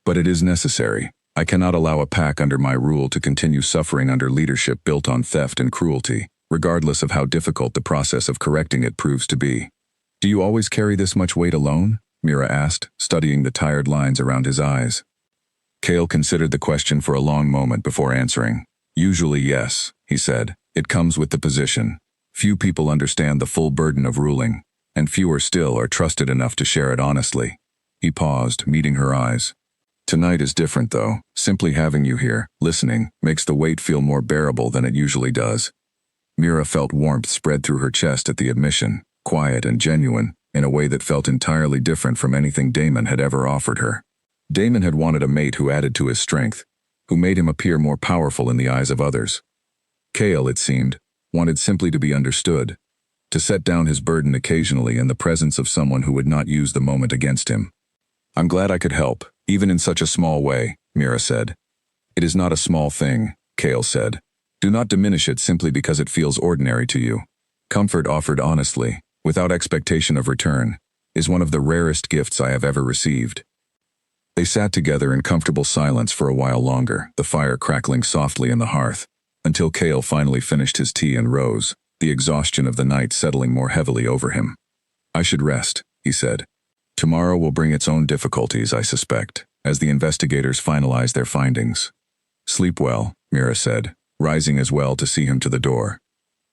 "But it is necessary. I cannot allow a pack under my rule to continue suffering under leadership built on theft and cruelty, regardless of how difficult the process of correcting it proves to be." "Do you always carry this much weight alone?" Mira asked, studying the tired lines around his eyes. Cale considered the question for a long moment before answering. "Usually yes," he said. "It comes with the position. Few people understand the full burden of ruling, and fewer still are trusted enough to share it honestly." He paused, meeting her eyes. "Tonight is different though. Simply having you here, listening, makes the weight feel more bearable than it usually does." Mira felt warmth spread through her chest at the admission, quiet and genuine, in a way that felt entirely different from anything Damon had ever offered her. Damon had wanted a mate who added to his strength, who made him appear more powerful in the eyes of others. Cale, it seemed, wanted simply to be understood, to set down his burden occasionally in the presence of someone who would not use the moment against him. "I'm glad I could help, even in such a small way," Mira said. "It is not a small thing," Cale said. "Do not diminish it simply because it feels ordinary to you. Comfort offered honestly, without expectation of return, is one of the rarest gifts I have ever received." They sat together in comfortable silence for a while longer, the fire crackling softly in the hearth, until Cale finally finished his tea and rose, the exhaustion of the night settling more heavily over him. "I should rest," he said. "Tomorrow will bring its own difficulties, I suspect, as the investigators finalize their findings." "Sleep well," Mira said, rising as well to see him to the door.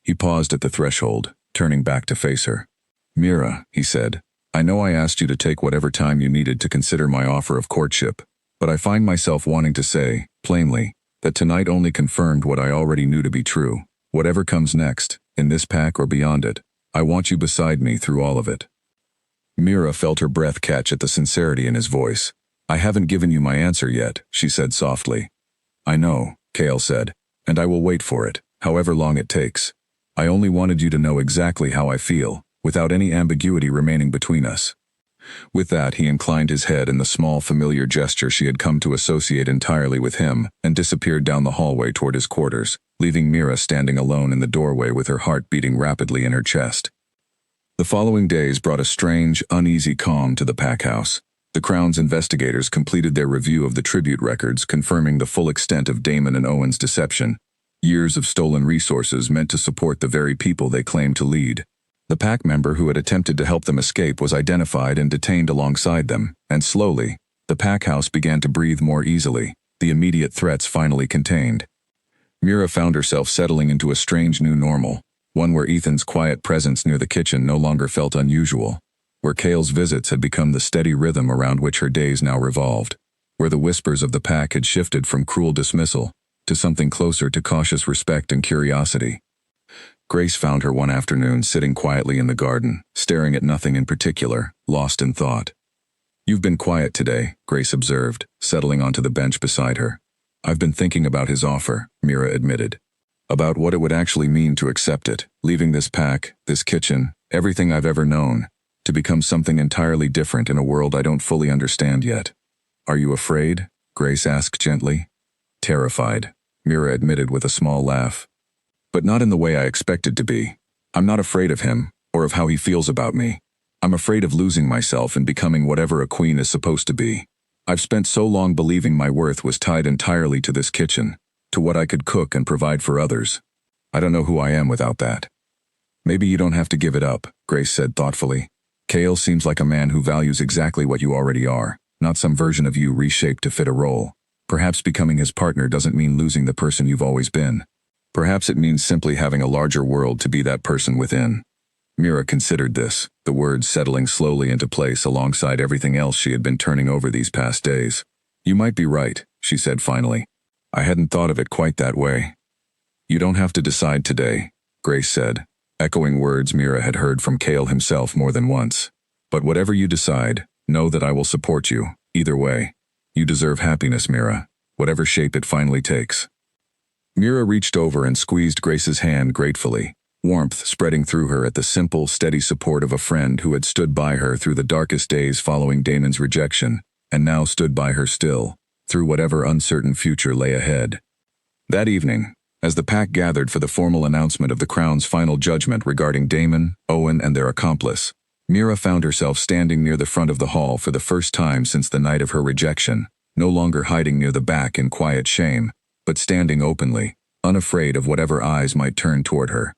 He paused at the threshold, turning back to face her. "Mira," he said, "I know I asked you to take whatever time you needed to consider my offer of courtship, but I find myself wanting to say, plainly, that tonight only confirmed what I already knew to be true. Whatever comes next, in this pack or beyond it, I want you beside me through all of it." Mira felt her breath catch at the sincerity in his voice. "I haven't given you my answer yet," she said softly. "I know," Cale said, "and I will wait for it, however long it takes. I only wanted you to know exactly how I feel, without any ambiguity remaining between us." With that, he inclined his head in the small familiar gesture she had come to associate entirely with him, and disappeared down the hallway toward his quarters, leaving Mira standing alone in the doorway with her heart beating rapidly in her chest. The following days brought a strange, uneasy calm to the pack house. The Crown's investigators completed their review of the tribute records, confirming the full extent of Damon and Owen's deception. Years of stolen resources meant to support the very people they claimed to lead. The pack member who had attempted to help them escape was identified and detained alongside them, and slowly, the pack house began to breathe more easily, the immediate threats finally contained. Mira found herself settling into a strange new normal, one where Ethan's quiet presence near the kitchen no longer felt unusual, where Cale's visits had become the steady rhythm around which her days now revolved, where the whispers of the pack had shifted from cruel dismissal to something closer to cautious respect and curiosity. Grace found her one afternoon sitting quietly in the garden, staring at nothing in particular, lost in thought. "You've been quiet today," Grace observed, settling onto the bench beside her. "I've been thinking about his offer," Mira admitted. "About what it would actually mean to accept it, leaving this pack, this kitchen, everything I've ever known, to become something entirely different in a world I don't fully understand yet." "Are you afraid?" Grace asked gently. "Terrified," Mira admitted with a small laugh. "But not in the way I expected to be. I'm not afraid of him, or of how he feels about me. I'm afraid of losing myself and becoming whatever a queen is supposed to be. I've spent so long believing my worth was tied entirely to this kitchen, to what I could cook and provide for others. I don't know who I am without that." "Maybe you don't have to give it up," Grace said thoughtfully. "Cale seems like a man who values exactly what you already are, not some version of you reshaped to fit a role. Perhaps becoming his partner doesn't mean losing the person you've always been. Perhaps it means simply having a larger world to be that person within." Mira considered this, the words settling slowly into place alongside everything else she had been turning over these past days. "You might be right," she said finally. "I hadn't thought of it quite that way." "You don't have to decide today," Grace said, echoing words Mira had heard from Cale himself more than once. "But whatever you decide, know that I will support you, either way. You deserve happiness, Mira, whatever shape it finally takes." Mira reached over and squeezed Grace's hand gratefully, warmth spreading through her at the simple, steady support of a friend who had stood by her through the darkest days following Damon's rejection, and now stood by her still, through whatever uncertain future lay ahead. That evening, as the pack gathered for the formal announcement of the Crown's final judgment regarding Damon, Owen, and their accomplice, Mira found herself standing near the front of the hall for the first time since the night of her rejection, no longer hiding near the back in quiet shame, but standing openly, unafraid of whatever eyes might turn toward her.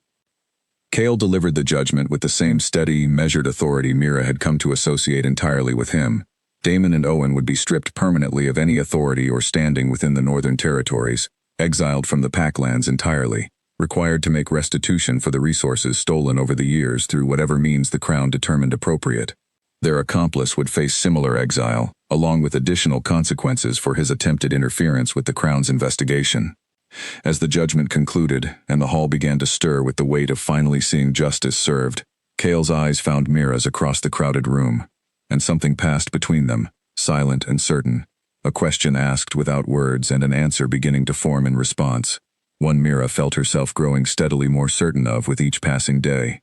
Cale delivered the judgment with the same steady, measured authority Mira had come to associate entirely with him. Damon and Owen would be stripped permanently of any authority or standing within the Northern Territories, exiled from the Packlands entirely, required to make restitution for the resources stolen over the years through whatever means the Crown determined appropriate. Their accomplice would face similar exile, along with additional consequences for his attempted interference with the Crown's investigation. As the judgment concluded, and the hall began to stir with the weight of finally seeing justice served, Cale's eyes found Mira's across the crowded room, and something passed between them, silent and certain, a question asked without words and an answer beginning to form in response, one Mira felt herself growing steadily more certain of with each passing day.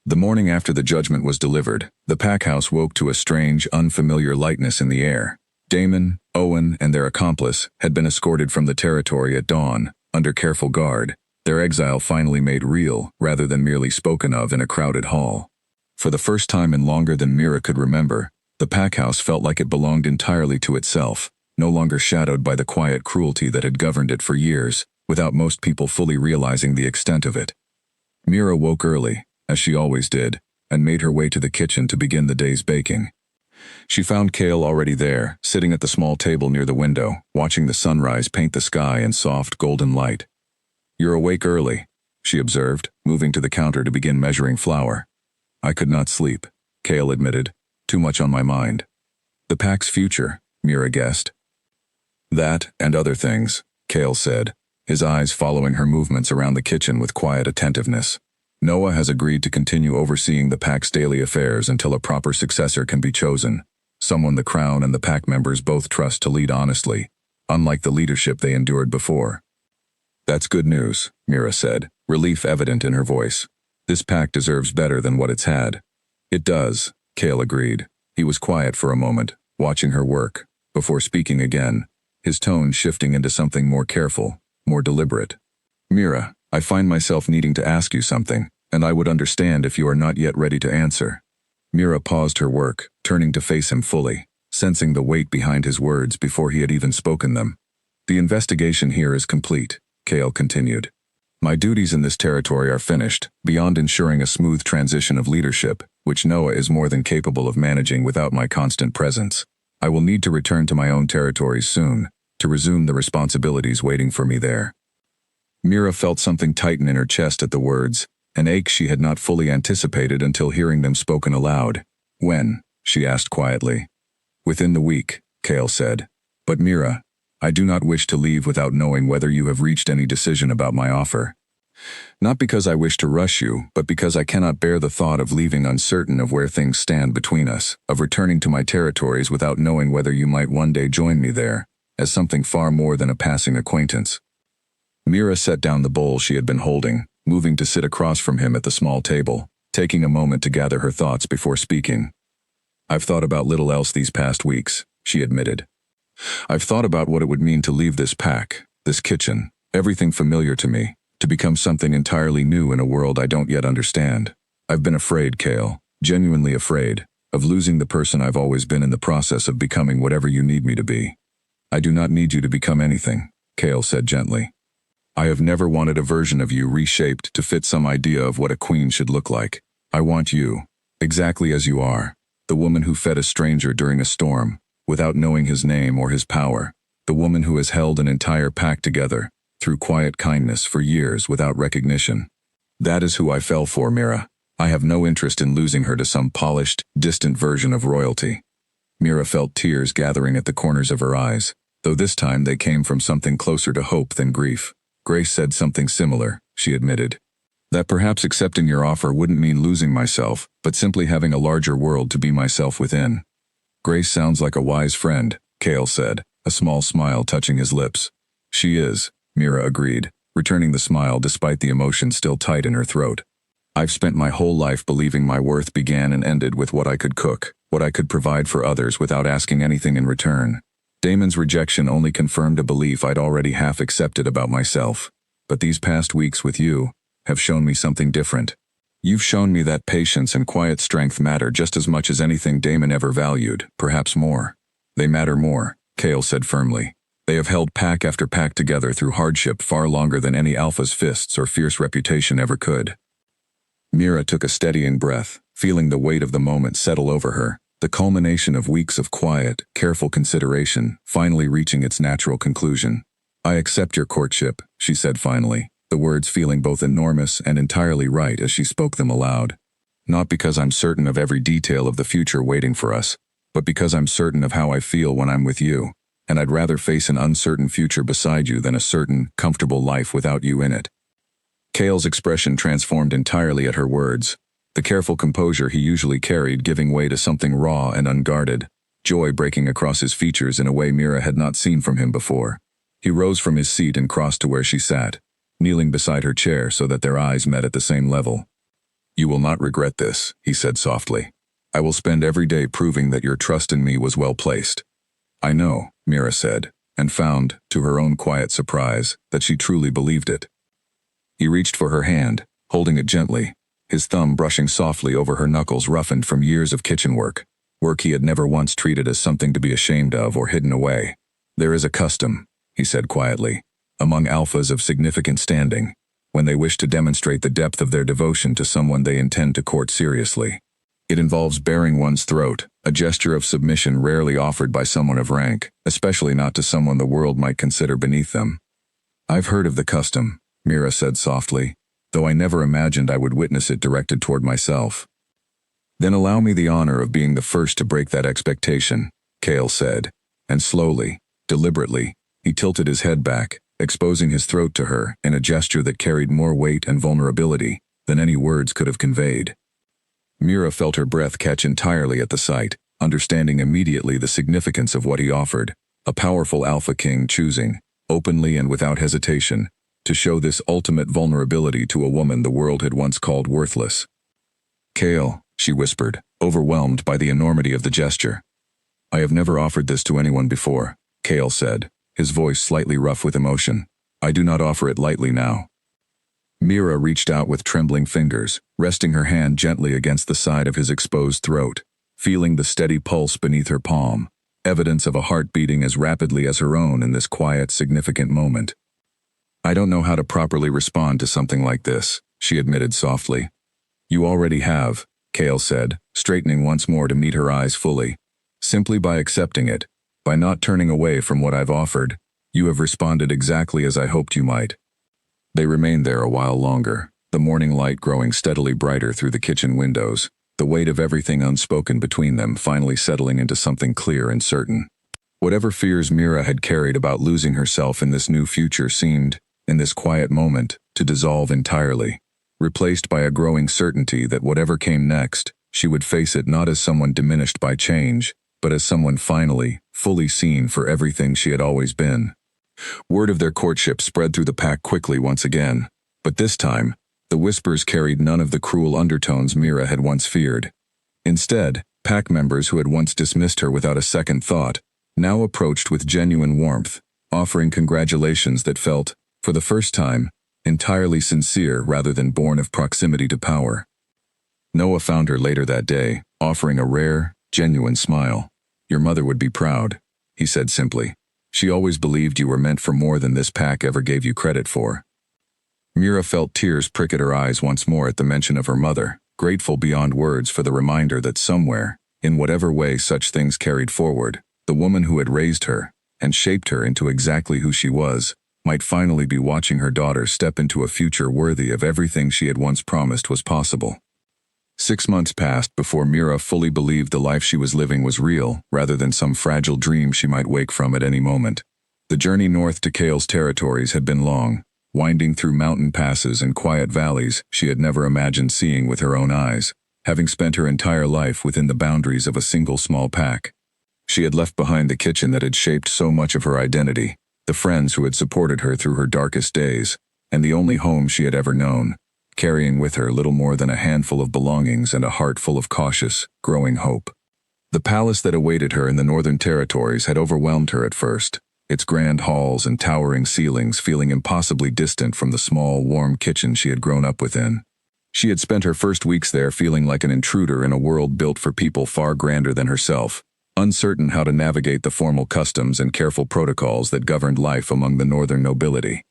The morning after the judgment was delivered, the pack house woke to a strange, unfamiliar lightness in the air. Damon, Owen, and their accomplice had been escorted from the territory at dawn, under careful guard, their exile finally made real rather than merely spoken of in a crowded hall. For the first time in longer than Mira could remember, the pack house felt like it belonged entirely to itself, no longer shadowed by the quiet cruelty that had governed it for years, without most people fully realizing the extent of it. Mira woke early, as she always did, and made her way to the kitchen to begin the day's baking. She found Cale already there, sitting at the small table near the window, watching the sunrise paint the sky in soft, golden light. "You're awake early," she observed, moving to the counter to begin measuring flour. "I could not sleep," Cale admitted. "Too much on my mind." "The pack's future," Mira guessed. "That, and other things," Cale said, his eyes following her movements around the kitchen with quiet attentiveness. "Noah has agreed to continue overseeing the pack's daily affairs until a proper successor can be chosen, someone the Crown and the pack members both trust to lead honestly, unlike the leadership they endured before." "That's good news," Mira said, relief evident in her voice. "This pack deserves better than what it's had." "It does," Cale agreed. He was quiet for a moment, watching her work, before speaking again, his tone shifting into something more careful, more deliberate. "Mira, I find myself needing to ask you something, and I would understand if you are not yet ready to answer." Mira paused her work, turning to face him fully, sensing the weight behind his words before he had even spoken them. "The investigation here is complete," Cale continued. "My duties in this territory are finished, beyond ensuring a smooth transition of leadership, which Noah is more than capable of managing without my constant presence. I will need to return to my own territories soon, to resume the responsibilities waiting for me there. Mira felt something tighten in her chest at the words, an ache she had not fully anticipated until hearing them spoken aloud. When? She asked quietly. Within the week, Cale said. But Mira, I do not wish to leave without knowing whether you have reached any decision about my offer. Not because I wish to rush you, but because I cannot bear the thought of leaving uncertain of where things stand between us, of returning to my territories without knowing whether you might one day join me there, as something far more than a passing acquaintance. Mira set down the bowl she had been holding, moving to sit across from him at the small table, taking a moment to gather her thoughts before speaking. I've thought about little else these past weeks, she admitted. I've thought about what it would mean to leave this pack, this kitchen, everything familiar to me, to become something entirely new in a world I don't yet understand. I've been afraid, Cale, genuinely afraid, of losing the person I've always been in the process of becoming whatever you need me to be. I do not need you to become anything, Cale said gently. I have never wanted a version of you reshaped to fit some idea of what a queen should look like. I want you, exactly as you are, the woman who fed a stranger during a storm, without knowing his name or his power, the woman who has held an entire pack together, through quiet kindness for years without recognition. That is who I fell for, Mira. I have no interest in losing her to some polished, distant version of royalty. Mira felt tears gathering at the corners of her eyes, though this time they came from something closer to hope than grief. Grace said something similar, she admitted. That perhaps accepting your offer wouldn't mean losing myself, but simply having a larger world to be myself within. Grace sounds like a wise friend, Cale said, a small smile touching his lips. She is, Mira agreed, returning the smile despite the emotion still tight in her throat. I've spent my whole life believing my worth began and ended with what I could cook, what I could provide for others without asking anything in return. Damon's rejection only confirmed a belief I'd already half accepted about myself. But these past weeks with you have shown me something different. You've shown me that patience and quiet strength matter just as much as anything Damon ever valued, perhaps more. They matter more, Cale said firmly. They have held pack after pack together through hardship far longer than any alpha's fists or fierce reputation ever could. Mira took a steadying breath, feeling the weight of the moment settle over her, the culmination of weeks of quiet, careful consideration, finally reaching its natural conclusion. I accept your courtship, she said finally, the words feeling both enormous and entirely right as she spoke them aloud. Not because I'm certain of every detail of the future waiting for us, but because I'm certain of how I feel when I'm with you, and I'd rather face an uncertain future beside you than a certain, comfortable life without you in it. Cale's expression transformed entirely at her words, the careful composure he usually carried giving way to something raw and unguarded, joy breaking across his features in a way Mira had not seen from him before. He rose from his seat and crossed to where she sat, kneeling beside her chair so that their eyes met at the same level. You will not regret this, he said softly. I will spend every day proving that your trust in me was well placed. I know, Mira said, and found, to her own quiet surprise, that she truly believed it. He reached for her hand, holding it gently, his thumb brushing softly over her knuckles roughened from years of kitchen work he had never once treated as something to be ashamed of or hidden away. There is a custom, he said quietly, among alphas of significant standing, when they wish to demonstrate the depth of their devotion to someone they intend to court seriously. It involves baring one's throat, a gesture of submission rarely offered by someone of rank, especially not to someone the world might consider beneath them. I've heard of the custom, Mira said softly, though I never imagined I would witness it directed toward myself. Then allow me the honor of being the first to break that expectation, Cale said, and slowly, deliberately, he tilted his head back, exposing his throat to her in a gesture that carried more weight and vulnerability than any words could have conveyed. Mira felt her breath catch entirely at the sight, understanding immediately the significance of what he offered, a powerful alpha king choosing, openly and without hesitation, to show this ultimate vulnerability to a woman the world had once called worthless. Cale, she whispered, overwhelmed by the enormity of the gesture. I have never offered this to anyone before, Cale said, his voice slightly rough with emotion. I do not offer it lightly now. Mira reached out with trembling fingers, resting her hand gently against the side of his exposed throat, feeling the steady pulse beneath her palm, evidence of a heart beating as rapidly as her own in this quiet, significant moment. I don't know how to properly respond to something like this, she admitted softly. You already have, Cale said, straightening once more to meet her eyes fully. Simply by accepting it, by not turning away from what I've offered, You have responded exactly as I hoped you might." They remained there a while longer, the morning light growing steadily brighter through the kitchen windows, the weight of everything unspoken between them finally settling into something clear and certain. Whatever fears Mira had carried about losing herself in this new future seemed, in this quiet moment, to dissolve entirely, replaced by a growing certainty that whatever came next, she would face it not as someone diminished by change, but as someone finally, fully seen for everything she had always been. Word of their courtship spread through the pack quickly once again, but this time, the whispers carried none of the cruel undertones Mira had once feared. Instead, pack members who had once dismissed her without a second thought, now approached with genuine warmth, offering congratulations that felt, for the first time, entirely sincere rather than born of proximity to power. Noah found her later that day, offering a rare, genuine smile. "Your mother would be proud," he said simply. "She always believed you were meant for more than this pack ever gave you credit for." Mira felt tears prick at her eyes once more at the mention of her mother, grateful beyond words for the reminder that somewhere, in whatever way such things carried forward, the woman who had raised her, and shaped her into exactly who she was, might finally be watching her daughter step into a future worthy of everything she had once promised was possible. 6 months passed before Mira fully believed the life she was living was real, rather than some fragile dream she might wake from at any moment. The journey north to Kale's territories had been long, winding through mountain passes and quiet valleys she had never imagined seeing with her own eyes, having spent her entire life within the boundaries of a single small pack. She had left behind the kitchen that had shaped so much of her identity, the friends who had supported her through her darkest days, and the only home she had ever known, carrying with her little more than a handful of belongings and a heart full of cautious, growing hope. The palace that awaited her in the Northern Territories had overwhelmed her at first, its grand halls and towering ceilings feeling impossibly distant from the small, warm kitchen she had grown up within. She had spent her first weeks there feeling like an intruder in a world built for people far grander than herself, uncertain how to navigate the formal customs and careful protocols that governed life among the northern nobility.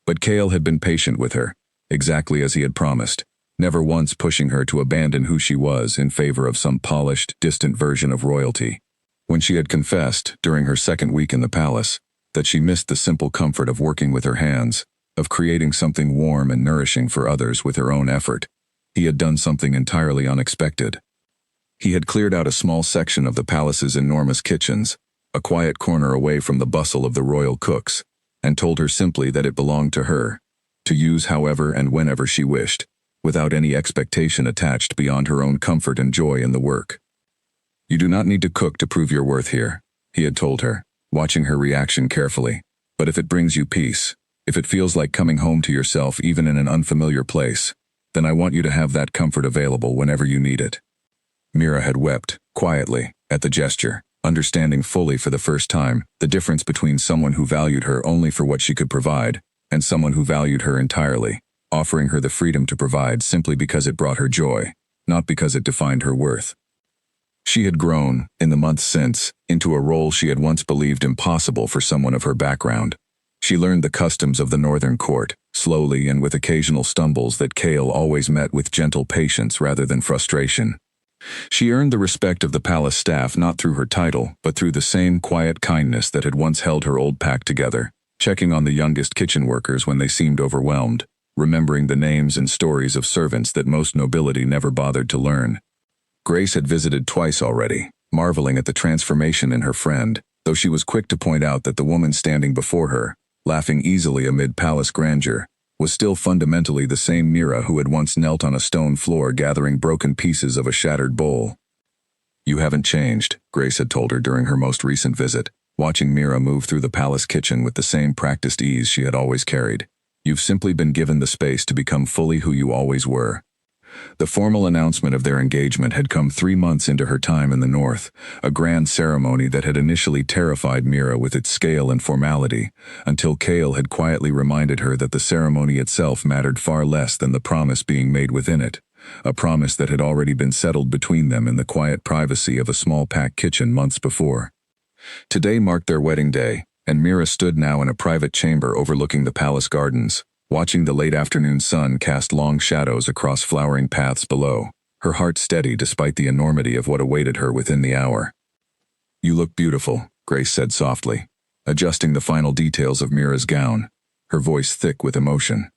But Kale had been patient with her, exactly as he had promised, never once pushing her to abandon who she was in favor of some polished, distant version of royalty. When she had confessed, during her second week in the palace, that she missed the simple comfort of working with her hands, of creating something warm and nourishing for others with her own effort, he had done something entirely unexpected. He had cleared out a small section of the palace's enormous kitchens, a quiet corner away from the bustle of the royal cooks, and told her simply that it belonged to her, to use however and whenever she wished, without any expectation attached beyond her own comfort and joy in the work. "You do not need to cook to prove your worth here," he had told her, watching her reaction carefully. "But if it brings you peace, if it feels like coming home to yourself even in an unfamiliar place, then I want you to have that comfort available whenever you need it." Mira had wept, quietly, at the gesture, understanding fully for the first time the difference between someone who valued her only for what she could provide, and someone who valued her entirely, offering her the freedom to provide simply because it brought her joy, not because it defined her worth. She had grown, in the months since, into a role she had once believed impossible for someone of her background. She learned the customs of the northern court, slowly and with occasional stumbles that Kale always met with gentle patience rather than frustration. She earned the respect of the palace staff not through her title, but through the same quiet kindness that had once held her old pack together, checking on the youngest kitchen workers when they seemed overwhelmed, remembering the names and stories of servants that most nobility never bothered to learn. Grace had visited twice already, marveling at the transformation in her friend, though she was quick to point out that the woman standing before her, laughing easily amid palace grandeur, was still fundamentally the same Mira who had once knelt on a stone floor gathering broken pieces of a shattered bowl. "You haven't changed," Grace had told her during her most recent visit, watching Mira move through the palace kitchen with the same practiced ease she had always carried. "You've simply been given the space to become fully who you always were." The formal announcement of their engagement had come 3 months into her time in the north, a grand ceremony that had initially terrified Mira with its scale and formality, until Kale had quietly reminded her that the ceremony itself mattered far less than the promise being made within it, a promise that had already been settled between them in the quiet privacy of a small pack kitchen months before. Today marked their wedding day, and Mira stood now in a private chamber overlooking the palace gardens, watching the late afternoon sun cast long shadows across flowering paths below, her heart steady despite the enormity of what awaited her within the hour. "You look beautiful," Grace said softly. adjusting the final details of Mira's gown, her voice thick with emotion.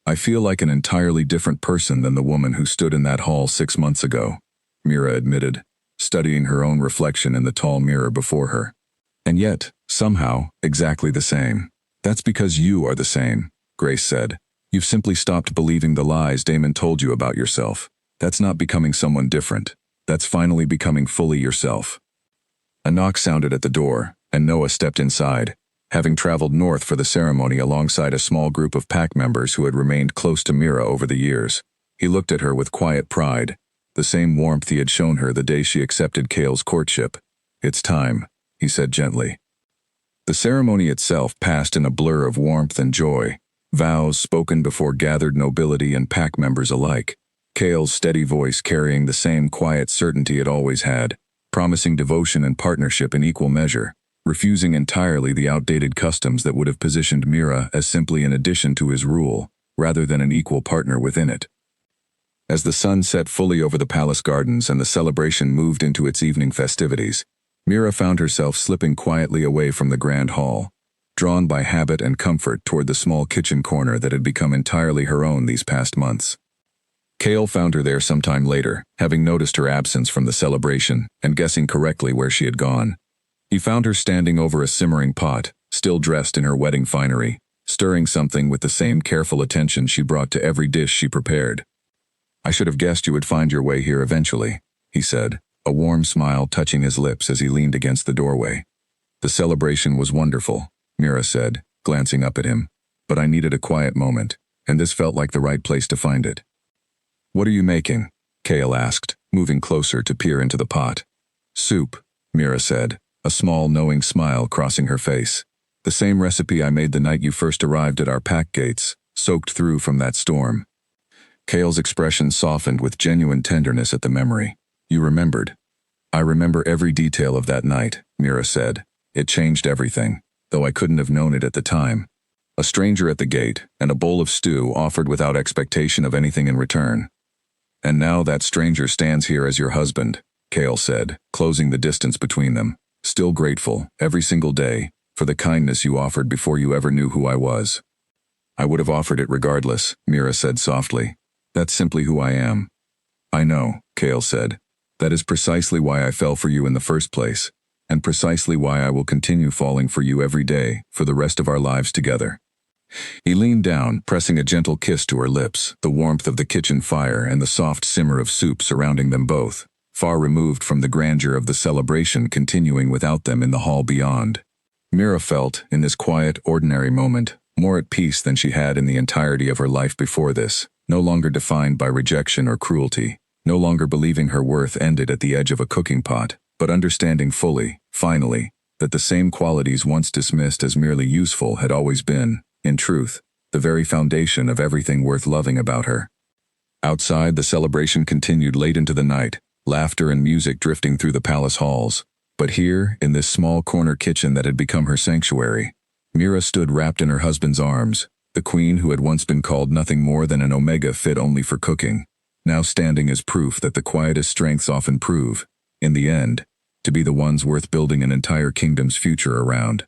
"I feel like an entirely different person than the woman who stood in that hall 6 months ago," Mira admitted, studying her own reflection in the tall mirror before her. "And yet, somehow, exactly the same." "That's because you are the same," Grace said. "You've simply stopped believing the lies Damon told you about yourself. That's not becoming someone different. That's finally becoming fully yourself." A knock sounded at the door, and Noah stepped inside, having traveled north for the ceremony alongside a small group of pack members who had remained close to Mira over the years. He looked at her with quiet pride, the same warmth he had shown her the day she accepted Cale's courtship. "It's time," he said gently. The ceremony itself passed in a blur of warmth and joy, vows spoken before gathered nobility and pack members alike, Cale's steady voice carrying the same quiet certainty it always had, promising devotion and partnership in equal measure, refusing entirely the outdated customs that would have positioned Mira as simply an addition to his rule, rather than an equal partner within it. As the sun set fully over the palace gardens and the celebration moved into its evening festivities, Mira found herself slipping quietly away from the grand hall, drawn by habit and comfort toward the small kitchen corner that had become entirely her own these past months. Cale found her there sometime later, having noticed her absence from the celebration and guessing correctly where she had gone. He found her standing over a simmering pot, still dressed in her wedding finery, stirring something with the same careful attention she brought to every dish she prepared. "I should have guessed you would find your way here eventually," he said, a warm smile touching his lips as he leaned against the doorway. "The celebration was wonderful," Mira said, glancing up at him, "but I needed a quiet moment, and this felt like the right place to find it." "What are you making?" Cale asked, moving closer to peer into the pot. "Soup," Mira said, a small knowing smile crossing her face. "The same recipe I made the night you first arrived at our pack gates, soaked through from that storm." Cale's expression softened with genuine tenderness at the memory. "You remembered." "I remember every detail of that night," Mira said. "It changed everything, though I couldn't have known it at the time. A stranger at the gate, and a bowl of stew offered without expectation of anything in return. And now that stranger stands here as your husband," Cale said, closing the distance between them. "Still grateful, every single day, for the kindness you offered before you ever knew who I was." "I would have offered it regardless," Mira said softly. "That's simply who I am." "I know," Cale said. "That is precisely why I fell for you in the first place, and precisely why I will continue falling for you every day, for the rest of our lives together." He leaned down, pressing a gentle kiss to her lips, the warmth of the kitchen fire and the soft simmer of soup surrounding them both, far removed from the grandeur of the celebration continuing without them in the hall beyond. Mira felt, in this quiet, ordinary moment, more at peace than she had in the entirety of her life before this, no longer defined by rejection or cruelty, no longer believing her worth ended at the edge of a cooking pot, but understanding fully, finally, that the same qualities once dismissed as merely useful had always been, in truth, the very foundation of everything worth loving about her. Outside, the celebration continued late into the night, laughter and music drifting through the palace halls. But here, in this small corner kitchen that had become her sanctuary, Mira stood wrapped in her husband's arms, the queen who had once been called nothing more than an omega fit only for cooking, now standing as proof that the quietest strengths often prove, in the end, to be the ones worth building an entire kingdom's future around.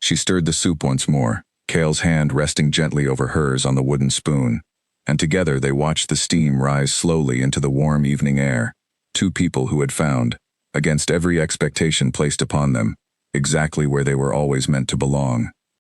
She stirred the soup once more, Cale's hand resting gently over hers on the wooden spoon, and together they watched the steam rise slowly into the warm evening air, two people who had found, against every expectation placed upon them, exactly where they were always meant to belong.